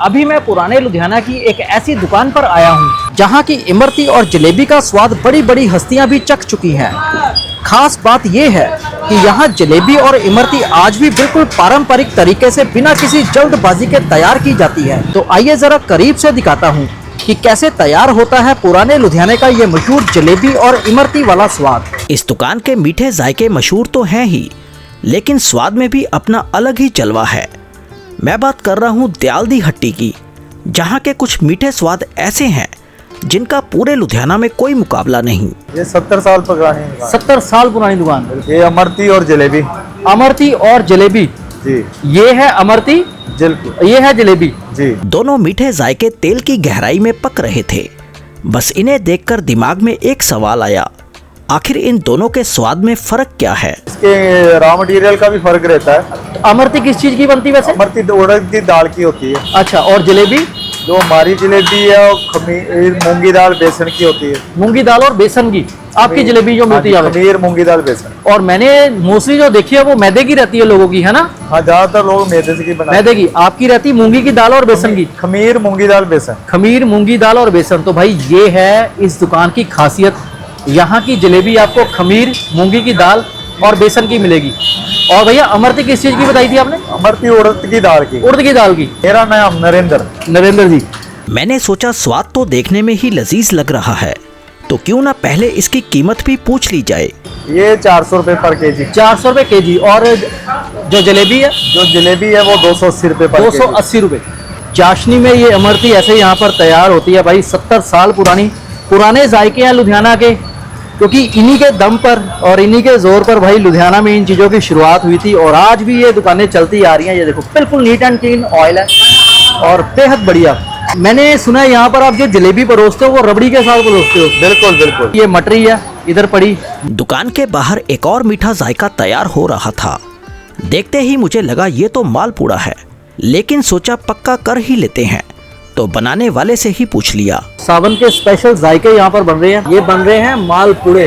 अभी मैं पुराने लुधियाना की एक ऐसी दुकान पर आया हूँ जहाँ की इमरती और जलेबी का स्वाद बड़ी बड़ी हस्तियाँ भी चख चुकी हैं। खास बात यह है कि यहाँ जलेबी और इमरती आज भी बिल्कुल पारंपरिक तरीके से बिना किसी जल्दबाजी के तैयार की जाती है। तो आइए जरा करीब से दिखाता हूँ कि कैसे तैयार होता है पुराने लुधियाने का ये मशहूर जलेबी और इमरती वाला स्वाद। इस दुकान के मीठे जायके मशहूर तो हैं ही, लेकिन स्वाद में भी अपना अलग ही जलवा है। मैं बात कर रहा हूँ दयाल दी हट्टी की, जहाँ के कुछ मीठे स्वाद ऐसे हैं जिनका पूरे लुधियाना में कोई मुकाबला नहीं। ये 70 साल पुरानी दुकान 70 साल पुरानी दुकान। है। ये अमरती और जलेबी अमरती और जलेबी, जी, ये है अमरती, ये है जलेबी जी। दोनों मीठे जायके तेल की गहराई में पक रहे थे। बस इन्हें देखकर दिमाग में एक सवाल आया, आखिर इन दोनों के स्वाद में फर्क क्या है? इसके रॉ मटेरियल का भी फर्क रहता है। अमरती किस चीज की बनती है वैसे? अमरती उड़द की दाल की होती है। अच्छा, और जलेबी? जो हमारी जलेबी है वो खमीर मूंगी दाल बेसन की होती है। मूंगी दाल और बेसन की आपकी जलेबी जो मिलती है? खमीर मूंगी दाल बेसन। और मैंने मोस्टली जो देखी है वो मैदे की रहती है लोगों की, है ना? हाँ, ज्यादातर लोग मैदे से की बनाते हैं। मैदे की, आपकी रहती मूंगी की दाल और बेसन की? खमीर मूंगी दाल बेसन। खमीर मूंगी दाल और बेसन। तो भाई ये है इस दुकान की खासियत। यहाँ की जलेबी आपको खमीर मूंगी की दाल और बेसन की मिलेगी। और भैया अमरती किस चीज की बताई थी आपने? अमरती उड़द की दाल की। उड़द की दाल की। मेरा नाम नरेंद्र। नरेंद्र जी। मैंने सोचा स्वाद तो देखने में ही लजीज लग रहा है, तो क्यों ना पहले इसकी कीमत भी पूछ ली जाए। ये 400 रुपए पर केजी। 400 रुपए केजी। और जो जलेबी है? जो जलेबी है वो 280 रुपए पर केजी। 280 रुपए। चाशनी में ये अमरती ऐसे यहाँ पर तैयार होती है भाई। 70 साल पुरानी, पुराने जायके हैं लुधियाना के, क्योंकि इन्हीं के दम पर और इन्हीं के जोर पर भाई लुधियाना में इन चीज़ों की शुरुआत हुई थी। और आज भी ये दुकानें चलती आ रही हैं। ये देखो बिल्कुल नीट एंड क्लीन ऑयल है और बेहद बढ़िया। मैंने सुना है यहाँ पर आप जो जलेबी परोसते हो वो रबड़ी के साथ परोसते हो? बिल्कुल बिल्कुल। ये मटरी है इधर पड़ी। दुकान के बाहर एक और मीठा जायका तैयार हो रहा था। देखते ही मुझे लगा ये तो मालपुड़ा है, लेकिन सोचा पक्का कर ही लेते हैं, तो बनाने वाले से ही पूछ लिया। सावन के स्पेशल जायके यहाँ पर बन रहे हैं। ये बन रहे हैं मालपुड़े।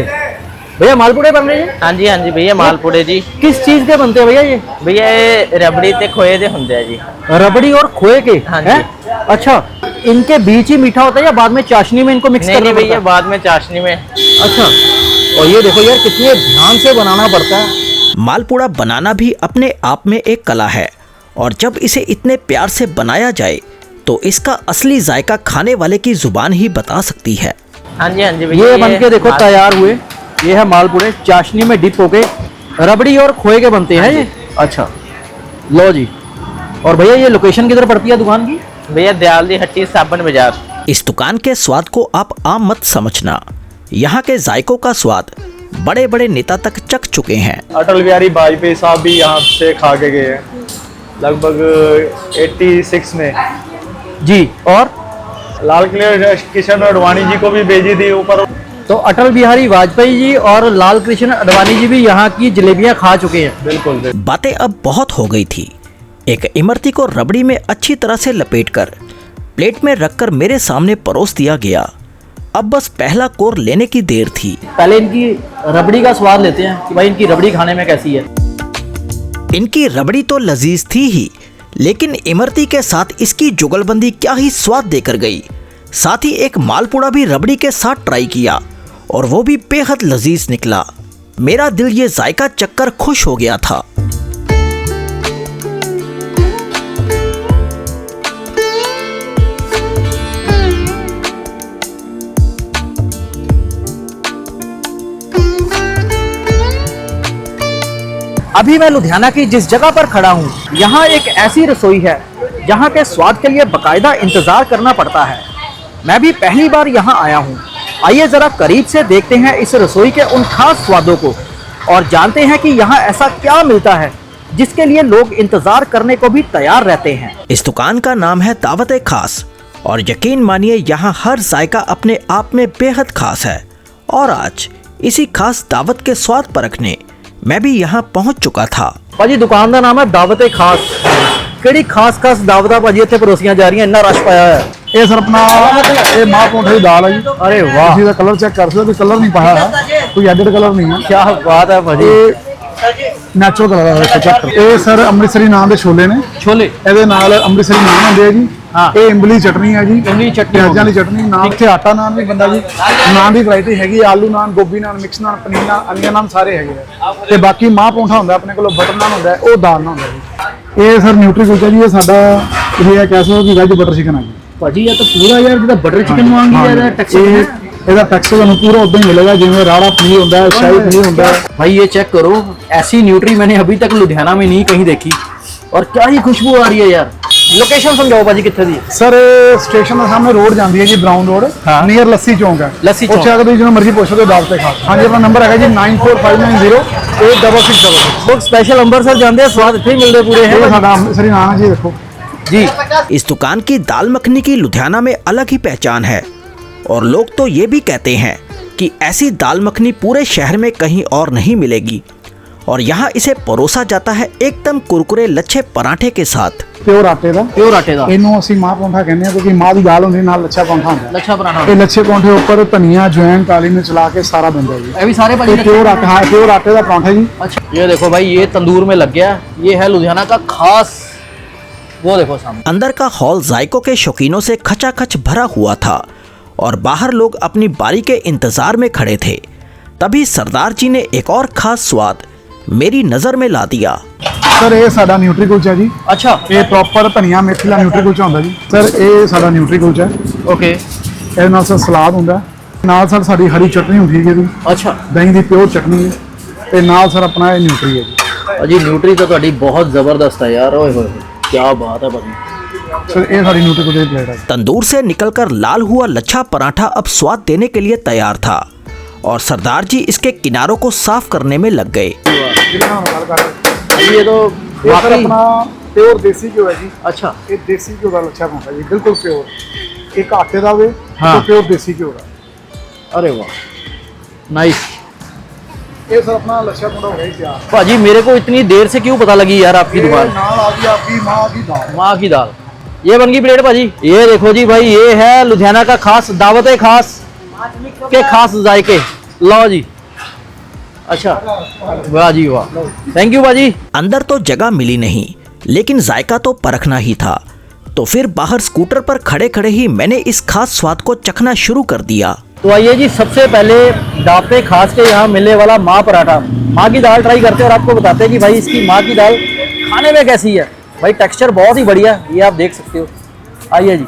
भैया मालपुड़े बन रहे हैं? हाँ जी भैया मालपुड़े जी। किस चीज के बनते हैं भैया ये? भैया ये रबड़ी ते खोए दे होंगे जी। रबड़ी और खोए के? हाँ जी। हैं? अच्छा, इनके बीच ही मीठा होता है या बाद में चाशनी में इनको मिक्स करना नहीं पड़ता भैया, है? बाद में चाशनी में। अच्छा, और ये देखो यार कितने ध्यान से बनाना पड़ता है। मालपुड़ा बनाना भी अपने आप में एक कला है, और जब इसे इतने प्यार से बनाया जाए तो इसका असली जायका खाने वाले की जुबान ही बता सकती है। हाँ जी भैया। ये बन के देखो तैयार हुए। ये है मालपुड़े, चाशनी में डिप होके रबड़ी और खोए के बनते हैं ये। अच्छा, लो जी। और भैया ये लोकेशन किधर पड़ती है दुकान की? भैया दयाल दी हट्टी साबन बाजार। इस दुकान के स्वाद को आप आम मत समझना। यहाँ के जायकों का स्वाद बड़े बड़े नेता तक चख चुके हैं। अटल बिहारी वाजपेयी साहब भी यहाँ से खा के गए हैं लगभग 86 में जी। और लाल किले किशन अडवाणी जी को भी भेजी थी ऊपर। तो अटल बिहारी वाजपेयी जी और लाल कृष्ण अडवाणी जी भी यहाँ की जलेबियाँ खा चुके हैं। बिल्कुल। बातें अब बहुत हो गई थी। एक इमरती को रबड़ी में अच्छी तरह से लपेटकर प्लेट में रखकर मेरे सामने परोस दिया गया। अब बस पहला कोर लेने की देर थी। पहले इनकी रबड़ी का स्वाद लेते हैं कि भाई इनकी रबड़ी खाने में कैसी है। इनकी रबड़ी तो लजीज थी ही, लेकिन इमरती के साथ इसकी जुगलबंदी क्या ही स्वाद देकर गई। साथ ही एक मालपुड़ा भी रबड़ी के साथ ट्राई किया और वो भी बेहद लजीज निकला। मेरा दिल ये जायका चक्कर खुश हो गया था। अभी मैं लुधियाना की जिस जगह पर खड़ा हूँ, यहाँ एक ऐसी रसोई है जहाँ के स्वाद के लिए बकायदा इंतजार करना पड़ता है। मैं भी पहली बार यहाँ आया हूँ। आइए जरा करीब से देखते हैं इस रसोई के उन खास स्वादों को और जानते हैं कि यहाँ ऐसा क्या मिलता है जिसके लिए लोग इंतजार करने को भी तैयार रहते हैं। इस दुकान का नाम है दावत-ए-खास और यकीन मानिए यहाँ हर जायका अपने आप में बेहद खास है। और आज इसी खास दावत के स्वाद परखने मैं भी यहाँ पहुँच चुका था। भाजी दुकान का नाम है दावत खास। ਕਿਹੜੀ ਖਾਸ ਦਾਵਤਾਂ ਭਾਜੀ ਇੱਥੇ ਪਰੋਸੀਆਂ ਜਾ ਰਹੀਆਂ, ਇੰਨਾ ਰਸ਼ ਪਾਇਆ ਹੋਇਆ ਹੈ। ਇਹ ਸਰ ਆਪਣਾ ਇਹ ਮਾਂ ਪੌਂਠੇ ਦੀ ਦਾਲ ਹੈ ਜੀ। अरे वाह, ਤੁਸੀਂ ਦਾ ਕਲਰ ਚੈੱਕ ਕਰ ਸਕਦੇ ਹੋ, ਕੋਈ ਕਲਰ ਨਹੀਂ ਪਾਇਆ ਹੈ, ਕੋਈ ਐਡਿਟ ਕਲਰ ਨਹੀਂ ਹੈ। क्या बात है भाजी। ਨੈਚੁਰਲ ਕਲਰ ਹੈ, ਦੇਖੋ ਚੈੱਕ ਕਰੋ। ਇਹ ਸਰ ਅੰਮ੍ਰਿਤਸਰੀ ਨਾਨ ਦੇ ਛੋਲੇ ਨੇ। छोले ਇਹਦੇ ਨਾਲ ਅੰਮ੍ਰਿਤਸਰੀ ਨਾਨ ਹੁੰਦੇ ਆ ਜੀ। ਹਾਂ। ਇਹ ਇੰਬਲੀ ਚਟਨੀ ਹੈ ਜੀ, इमली चटनी ਪਿਆਜ਼ਾਂ ਦੀ ਚਟਨੀ ਨਾਲ। ਇੱਥੇ ਆਟਾ ਨਾਨ ਵੀ ਬੰਦਾ ਜੀ। ਨਾਨ ਦੀ ਵੈਰਾਈਟੀ ਹੈਗੀ, ਆਲੂ ਨਾਨ, ਗੋਭੀ ਨਾਨ, ਮਿਕਸ ਨਾਨ, ਪਨੀਰ ਨਾਨ, ਅਨੀਅਨ ਨਾਨ ਸਾਰੇ ਹੈਗੇ ਆ। ਤੇ ਬਾਕੀ ਮਾਂ ਪੌਂਠਾ ਹੁੰਦਾ ਆਪਣੇ ਕੋਲ, ਬਟਰ ਨਾਨ ਹੁੰਦਾ, ਉਹ ਦਾਲ ਨਾਨ ਹੁੰਦਾ ਜੀ। ਇਹ ਸਰ ਨਿਊਟਰੀ ਕੁਲਚਾ ਜੀ, ਇਹ ਸਾਡਾ ਤੁਸੀਂ ਇਹ ਕਹਿ ਸਕਦੇ ਹੋ ਕਿ ਵੈਜ ਬਟਰ ਚਿਕਨ ਆ ਜੀ। भाजी ये तो पूरा यार जिदा बटर चिकन मांगी जा रहा है टेक्सचर। ਇਹਦਾ ਟੈਕਸਚਰ ਤੁਹਾਨੂੰ ਪੂਰਾ ਉਦਾਂ ਹੀ ਮਿਲੇਗਾ ਜਿਵੇਂ ਰਾੜਾ ਪਨੀਰ ਹੁੰਦਾ ਹੈ, ਸ਼ਾਹੀ ਪਨੀਰ ਹੁੰਦਾ ਹੈ। भाई ये चेक करो, ऐसी न्यूट्री मैंने अभी तक लुधियाना में नहीं कहीं देखी। और क्या ही खुशबू आ रही है यार। लोकेशन समझाओ भाजी कितने दी। ਸਰ ਸਟੇਸ਼ਨ ਦੇ ਸਾਹਮਣੇ ਰੋਡ ਜਾਂਦੀ ਹੈ ਜੀ, ਬਰਾਊਨ ਰੋਡ, ਨੀਅਰ ਲੱਸੀ ਚੌਂਕ ਹੈ। ਲੱਸੀ ਚੌਂਕ। ਉੱਥੇ ਆ ਕੇ ਤੁਸੀਂ ਜਦੋਂ ਮਰਜ਼ੀ ਪੁੱਛ ਸਕਦੇ ਹੋ ਦਾਵਤ ਤੇ ਖਾਸ। ਹਾਂਜੀ, ਆਪਣਾ ਨੰਬਰ ਹੈਗਾ ਜੀ 9459086666। लोग स्पेशल अंबरसर जाते हैं, स्वाद इतने ही मिलते पूरे ਇਹ हैं ਸਾਡਾ ਅੰਮ੍ਰਿਤਸਰੀ ਨਾਨ ਹੈ ਜੀ, ਦੇਖੋ जी। इस दुकान की दाल मखनी की लुधियाना में अलग ही पहचान है। और लोग तो ये भी कहते हैं कि ऐसी दाल मखनी पूरे शहर में कहीं और नहीं मिलेगी। और यहाँ इसे परोसा जाता है एकदम कुरकुरे लच्छे पराठे के साथ। ਪਿਓਰ ਆਟੇ ਦਾ। प्योर आटे का ਇਹਨੂੰ ਅਸੀਂ ਮਾਂ ਪੌਂਠਾ ਕਹਿੰਦੇ ਹਾਂ ਕਿਉਂਕਿ ਮਾਂ ਦੀ ਦਾਲ ਹੁੰਦੀ ਨਾਲ ਲੱਛਾ ਪੌਂਠਾ ਹੁੰਦਾ। लच्छा पराठा। ਇਹ ਲੱਛੇ ਪੌਂਠੇ ਉੱਪਰ ਧਨੀਆ, ਜਵੈਣ, ਕਾਲੀ ਮਿਰਚ ਲਾ ਕੇ ਸਾਰਾ ਬਣਦਾ ਜੀ। ये भी सारे भाजी ਪਿਓਰ ਆਟਾ, ਹਾਂ ਪਿਓਰ ਆਟੇ ਦਾ ਪਰੌਂਠਾ ਜੀ। अच्छा ये देखो भाई, ये तंदूर में लग गया। ये है लुधियाना का खास, वो देखो सामने। अंदर का हॉल जायकों के शौकीनों से खचाखच भरा हुआ था और बाहर लोग अपनी बारी के इंतजार में खड़े थे। तभी सरदार जी ने एक और खास स्वाद मेरी नजर में ला दिया। ਸਰ ਇਹ ਸਾਡਾ ਨਿਊਟਰੀ ਕੁਲਚਾ ਜੀ। अच्छा ਇਹ ਪ੍ਰੋਪਰ ਧਨੀਆ ਮੇਥੀ ਦਾ ਨਿਊਟਰੀ ਕੁਲਚਾ ਹੁੰਦਾ ਜੀ। ਸਰ ਇਹ ਸਾਡਾ ਨਿਊਟਰੀ ਕੁਲਚਾ ਹੈ। ओके। ਇਹਦੇ ਨਾਲ ਸਰ ਸਲਾਦ ਹੁੰਦਾ, ਨਾਲ ਸਰ ਸਾਡੀ ਹਰੀ ਚਟਨੀ ਹੁੰਦੀ ਹੈ ਜੀ, अच्छा ਦਹੀਂ ਦੀ ਪਿਓਰ ਚਟਨੀ ਹੈ, ਤੇ ਨਾਲ ਸਰ ਆਪਣਾ ਇਹ ਨਿਊਟਰੀ ਹੈ ਜੀ। भाजी न्यूट्री तो ਤੁਹਾਡੀ बहुत जबरदस्त है यार। ओए होए क्या बात है भाजी। सर ये सारी न्यूट्री कुलचे की प्लेट है। तंदूर से निकलकर लाल हुआ लच्छा पराठा अब स्वाद देने के लिए तैयार था और सरदार जी इसके किनारों को साफ करने में लग गए। ये तो ये सर वाकई अपना प्योर देसी घ्यो है जी। अच्छा ये देसी घ्यो का लच्छा पराठा जी, बिल्कुल प्योर। एक आटे का वे हाँ। तो प्योर देसी घ्यो का। अरे वाह नाइस। ये सर अपना लच्छा पराठा हो गया जी तैयार। भाजी मेरे को इतनी देर से क्यों पता लगी यार आपकी ये दुकान। नाल आ गई आपकी माँ की दाल। माँ की दाल। ये बन गई प्लेट भाजी। ये देखो जी भाई, ये है लुधियाना का खास दावत खास के खास जायके। लो जी। अच्छा वाह जी वाह, थैंक यू भाजी। अंदर तो जगह मिली नहीं लेकिन जायका तो परखना ही था, तो फिर बाहर स्कूटर पर खड़े खड़े ही मैंने इस खास स्वाद को चखना शुरू कर दिया। तो आइए जी, सबसे पहले दावते खास के यहाँ मिलने वाला माँ पराठा, माँ की दाल ट्राई करते हैं और आपको बताते हैं कि भाई इसकी माँ की दाल खाने में कैसी है। भाई टेक्सचर बहुत ही बढ़िया, ये आप देख सकते हो। आइए जी।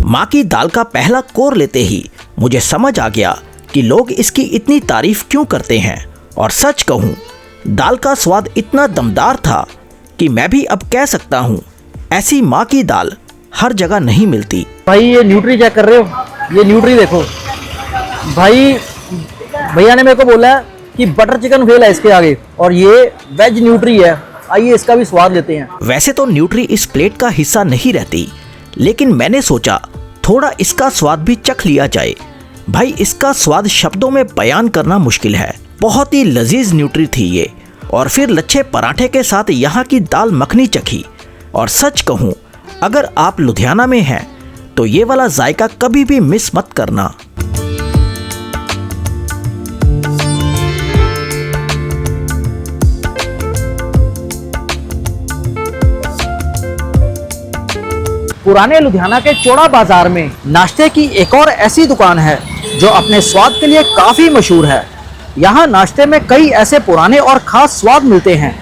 माँ की दाल का पहला कोर लेते ही मुझे समझ आ गया कि लोग इसकी इतनी तारीफ क्यों करते हैं। और सच कहूँ, दाल का स्वाद इतना दमदार था कि मैं भी अब कह सकता हूँ ऐसी माँ की दाल हर जगह नहीं मिलती। भाई ये न्यूट्री चेक कर रहे हो, ये न्यूट्री देखो भाई। भैया ने मेरे को बोला कि बटर चिकन फेल है इसके आगे, और ये वेज न्यूट्री है। आइए इसका भी स्वाद लेते हैं। वैसे तो न्यूट्री इस प्लेट का हिस्सा नहीं रहती, लेकिन मैंने सोचा थोड़ा इसका स्वाद भी चख लिया जाए। भाई इसका स्वाद शब्दों में बयान करना मुश्किल है। बहुत ही लजीज न्यूट्री थी ये। और फिर लच्छे पराठे के साथ यहाँ की दाल मखनी चखी। और सच कहूँ, अगर आप लुधियाना में हैं तो ये वाला जायका कभी भी मिस मत करना। पुराने लुधियाना के चौड़ा बाजार में नाश्ते की एक और ऐसी दुकान है जो अपने स्वाद के लिए काफ़ी मशहूर है। यहाँ नाश्ते में कई ऐसे पुराने और ख़ास स्वाद मिलते हैं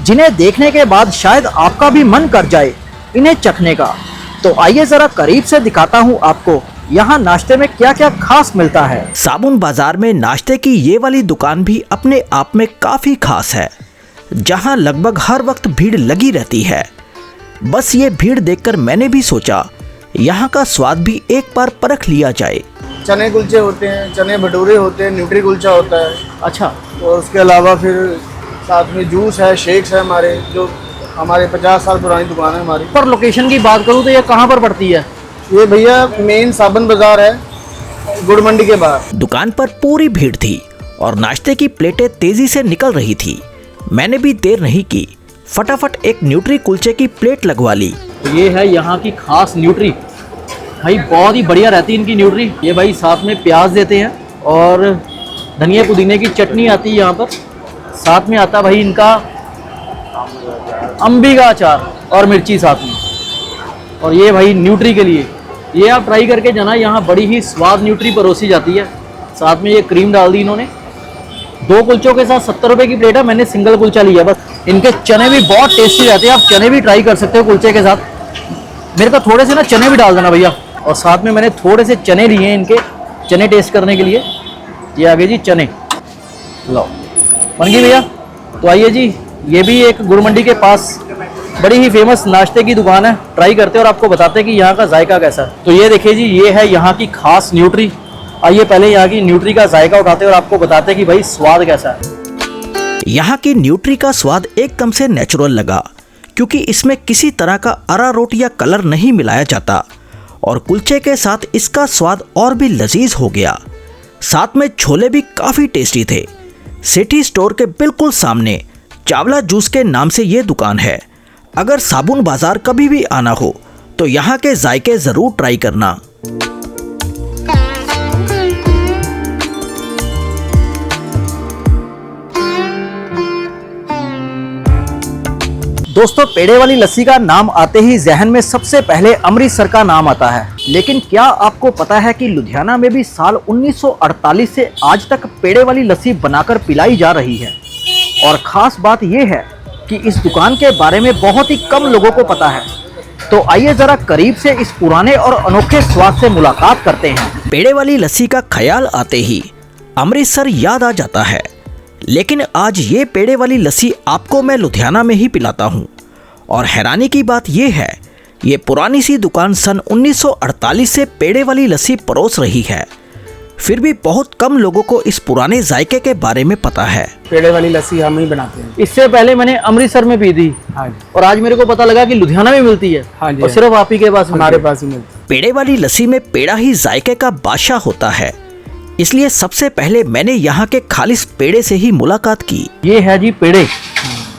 जिन्हें देखने के बाद शायद आपका भी मन कर जाए इन्हें चखने का। तो आइए ज़रा करीब से दिखाता हूँ आपको यहाँ नाश्ते में क्या क्या खास मिलता है। साबुन बाजार में नाश्ते की ये वाली दुकान भी अपने आप में काफ़ी खास है, जहाँ लगभग हर वक्त भीड़ लगी रहती है। बस ये भीड़ देखकर मैंने भी सोचा यहाँ का स्वाद भी एक बार परख लिया जाए। चने कुलचे होते हैं, चने भटूरे होते हैं, न्यूट्री कुलचा होता है। अच्छा। और उसके अलावा फिर साथ में जूस है, शेक्स है हमारे, जो हमारे 50 साल पुरानी दुकान है हमारी। पर लोकेशन की बात करूँ तो ये कहाँ पर पड़ती है? ये भैया मेन साबन बाजार है, गुड़ मंडी के बाहर। दुकान पर पूरी भीड़ थी और नाश्ते की प्लेटें तेजी से निकल रही थी। मैंने भी देर नहीं की, फटाफट एक न्यूट्री कुलचे की प्लेट लगवा ली। ये है यहाँ की खास न्यूट्री भाई, बहुत ही बढ़िया रहती है इनकी न्यूट्री। ये भाई साथ में प्याज देते हैं और धनिया पुदीने की चटनी आती है यहाँ पर, साथ में आता भाई इनका अम्बी का अचार और मिर्ची साथ में। और ये भाई न्यूट्री के लिए ये आप ट्राई करके जाना, यहाँ बड़ी ही स्वाद न्यूट्री परोसी जाती है। साथ में ये क्रीम डाल दी इन्होंने। 2 कुलचों के साथ 70 रुपये की प्लेट है, मैंने सिंगल कुलचा लिया बस। इनके चने भी बहुत टेस्टी रहते हैं, आप चने भी ट्राई कर सकते हो कुलचे के साथ। मेरे को थोड़े से ना चने भी डाल देना भैया। और साथ में मैंने थोड़े से चने लिए हैं इनके, चने टेस्ट करने के लिए। ये आ गए जी चने, लो बन गई भैया। तो आइए जी, ये भी एक गुड़ मंडी के पास बड़ी ही फेमस नाश्ते की दुकान है, ट्राई करते हैं और आपको बताते हैं कि यहाँ का जायका कैसा है। तो ये देखिए जी, ये है यहाँ की खास न्यूट्री। आइए पहले यहाँ की न्यूट्री का जायका उठाते हैं और आपको बताते हैं कि भाई स्वाद कैसा है। यहाँ की न्यूट्री का स्वाद एकदम से नेचुरल लगा, क्योंकि इसमें किसी तरह का अरारोट या कलर नहीं मिलाया जाता और कुलचे के साथ इसका स्वाद और भी लजीज हो गया। साथ में छोले भी काफ़ी टेस्टी थे। सिटी स्टोर के बिल्कुल सामने चावला जूस के नाम से ये दुकान है। अगर साबुन बाजार कभी भी आना हो तो यहाँ के जायके ज़रूर ट्राई करना। दोस्तों, पेड़े वाली लस्सी का नाम आते ही जहन में सबसे पहले अमृतसर का नाम आता है। लेकिन क्या आपको पता है कि लुधियाना में भी साल 1948 से आज तक पेड़े वाली लस्सी बनाकर पिलाई जा रही है। और ख़ास बात यह है कि इस दुकान के बारे में बहुत ही कम लोगों को पता है। तो आइए ज़रा करीब से इस पुराने और अनोखे स्वाद से मुलाकात करते हैं। पेड़े वाली लस्सी का ख्याल आते ही अमृतसर याद आ जाता है, लेकिन आज ये पेड़े वाली लस्सी आपको मैं लुधियाना में ही पिलाता हूँ। और हैरानी की बात यह है, ये पुरानी सी दुकान सन 1948 से पेड़े वाली लस्सी परोस रही है, फिर भी बहुत कम लोगों को इस पुराने जायके के बारे में पता है। पेड़े वाली लस्सी हम ही बनाते हैं। इससे पहले मैंने अमृतसर में पी थी। हाँ जी। और आज मेरे को पता लगा कि लुधियाना में मिलती है। हाँ जी। और सिर्फ आप ही के पास, हमारे पास ही मिलती है। पेड़े वाली लस्सी में पेड़ा ही जायके का बादशाह होता है, इसलिए सबसे पहले मैंने यहाँ के खालिस पेड़े से ही मुलाकात की। ये है जी पेड़े।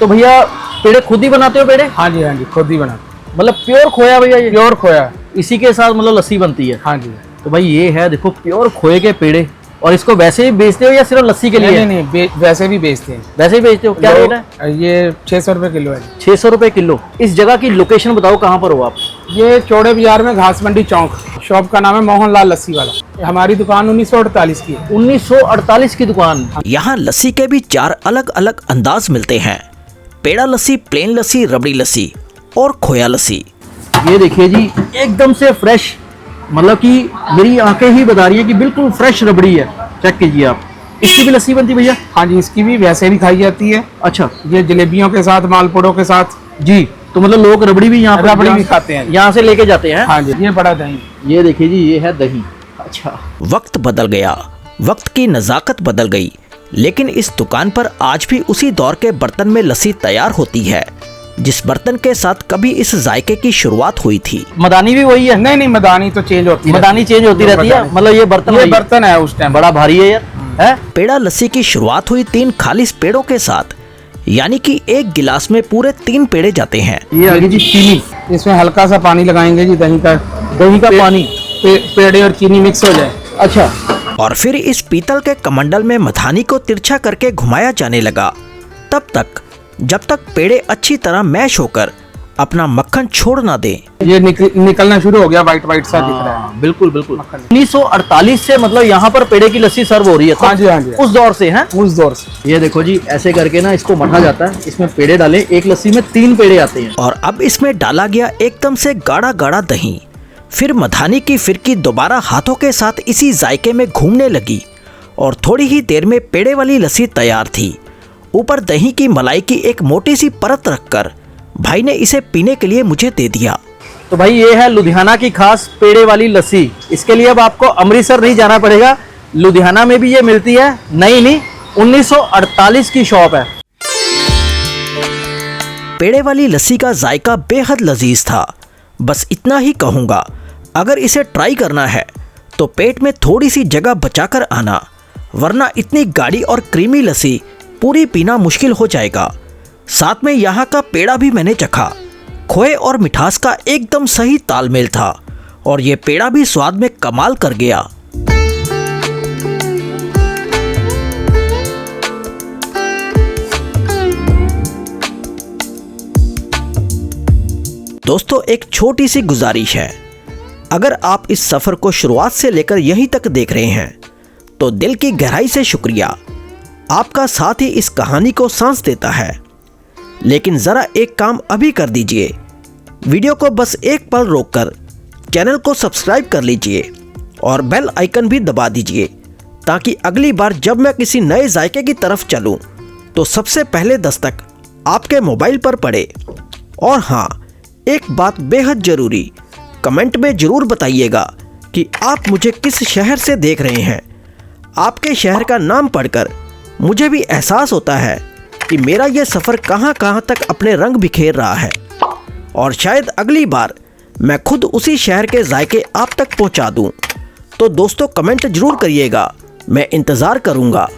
तो भैया पेड़े खुद ही बनाते हो पेड़े? हाँ जी, हाँ जी, खुद ही बनाते। मतलब प्योर खोया भैया? ये प्योर खोया, इसी के साथ मतलब लस्सी बनती है? हाँ जी। तो भाई ये है देखो प्योर खोए के पेड़े। और इसको वैसे ही बेचते हो या सिर्फ लस्सी के लिए? नहीं, वैसे भी बेचते हैं। वैसे ही बेचते हो? क्या रेट है? ये 600 रुपये किलो है। 600 रुपये किलो। इस जगह की लोकेशन बताओ, कहाँ पर हो आप? ये चौड़े बाजार में घास मंडी चौक। शॉप का नाम है मोहनलाल लस्सी वाला। हमारी दुकान 1948 की है। 1948 की दुकान। यहाँ लस्सी के भी 4 अलग अलग अंदाज मिलते हैं: पेड़ा लस्सी, प्लेन लस्सी, रबड़ी लस्सी और खोया लस्सी। ये देखिए जी, एकदम से फ्रेश, मतलब कि मेरी आंखें ही बता रही है कि बिल्कुल फ्रेश रबड़ी है। चेक कीजिए आप। इसकी भी लस्सी बनती है भैया? हाँ जी, इसकी भी वैसे भी खाई जाती है। अच्छा। ये जलेबियों के साथ, मालपुड़ों के साथ जी। तो मतलब लोग रबड़ी भी यहाँ पर रबड़ी भी खाते हैं, यहाँ से लेके जाते हैं? हाँ जी। ये बड़ा दही। ये देखिए जी, ये है दही। अच्छा। वक्त बदल गया, वक्त की नज़ाकत बदल गई, लेकिन इस दुकान पर आज भी उसी दौर के बर्तन में लस्सी तैयार होती है जिस बर्तन के साथ कभी इस जायके की शुरुआत हुई थी। मदानी भी वही है? नहीं, मदानी तो चेंज होती है। मदानी चेंज होती रहती है, मतलब ये बर्तन है उस टाइम बड़ा भारी है यार। है? पेड़ा लस्सी की शुरुआत हुई 3 खालिस पेड़ों के साथ, यानी कि एक गिलास में पूरे 3 पेड़े जाते हैं। ये आगे जी चीनी। इसमें हल्का सा पानी लगाएंगे जी, दही का पानी, पेड़े और चीनी मिक्स हो जाए। अच्छा। और फिर इस पीतल के कमंडल में मथानी को तिरछा करके घुमाया जाने लगा, तब तक जब तक पेड़े अच्छी तरह मैश होकर अपना मक्खन छोड़ ना दें। ये निकलना शुरू हो गया, वाइट वाइट सा दिख रहा है। बिल्कुल बिल्कुल। 1948 से मतलब यहाँ पर पेड़े की लस्सी सर्व हो रही है? हाँ जी, हाँ जी। उस दौर से है? उस दौर से। ये देखो जी, ऐसे करके ना इसको मथा जाता है, इसमें पेड़े डाले, एक लस्सी में 3 पेड़े आते हैं। और अब इसमें डाला गया एकदम से गाढ़ा गाढ़ा दही। फिर मथानी की फिरकी दोबारा हाथों के साथ इसी जायके में घूमने लगी और थोड़ी ही देर में पेड़े वाली लस्सी तैयार थी। ऊपर दही की मलाई की एक मोटी सी परत रखकर भाई ने इसे पीने के लिए मुझे दे दिया। तो भाई ये है लुधियाना की खास पेड़े वाली लस्सी। इसके लिए अब आपको अमृतसर नहीं जाना पड़ेगा, लुधियाना में भी ये मिलती है। नहीं 1948 की शॉप है। पेड़े वाली लस्सी का जायका बेहद लजीज था। बस इतना ही कहूँगा, अगर इसे ट्राई करना है तो पेट में थोड़ी सी जगह बचाकर आना, वरना इतनी गाढ़ी और क्रीमी लस्सी पूरी पीना मुश्किल हो जाएगा। साथ में यहाँ का पेड़ा भी मैंने चखा। खोए और मिठास का एकदम सही तालमेल था और ये पेड़ा भी स्वाद में कमाल कर गया। दोस्तों, एक छोटी सी गुजारिश है, अगर आप इस सफ़र को शुरुआत से लेकर यहीं तक देख रहे हैं तो दिल की गहराई से शुक्रिया। आपका साथ ही इस कहानी को सांस देता है। लेकिन ज़रा एक काम अभी कर दीजिए, वीडियो को बस एक पल रोककर चैनल को सब्सक्राइब कर लीजिए और बेल आइकन भी दबा दीजिए, ताकि अगली बार जब मैं किसी नए जायके की तरफ चलूं तो सबसे पहले दस्तक आपके मोबाइल पर पड़े। और हाँ, एक बात बेहद ज़रूरी, कमेंट में ज़रूर बताइएगा कि आप मुझे किस शहर से देख रहे हैं। आपके शहर का नाम पढ़कर मुझे भी एहसास होता है कि मेरा ये सफ़र कहाँ कहाँ तक अपने रंग बिखेर रहा है, और शायद अगली बार मैं खुद उसी शहर के जायके आप तक पहुँचा दूँ। तो दोस्तों, कमेंट ज़रूर करिएगा, मैं इंतज़ार करूँगा।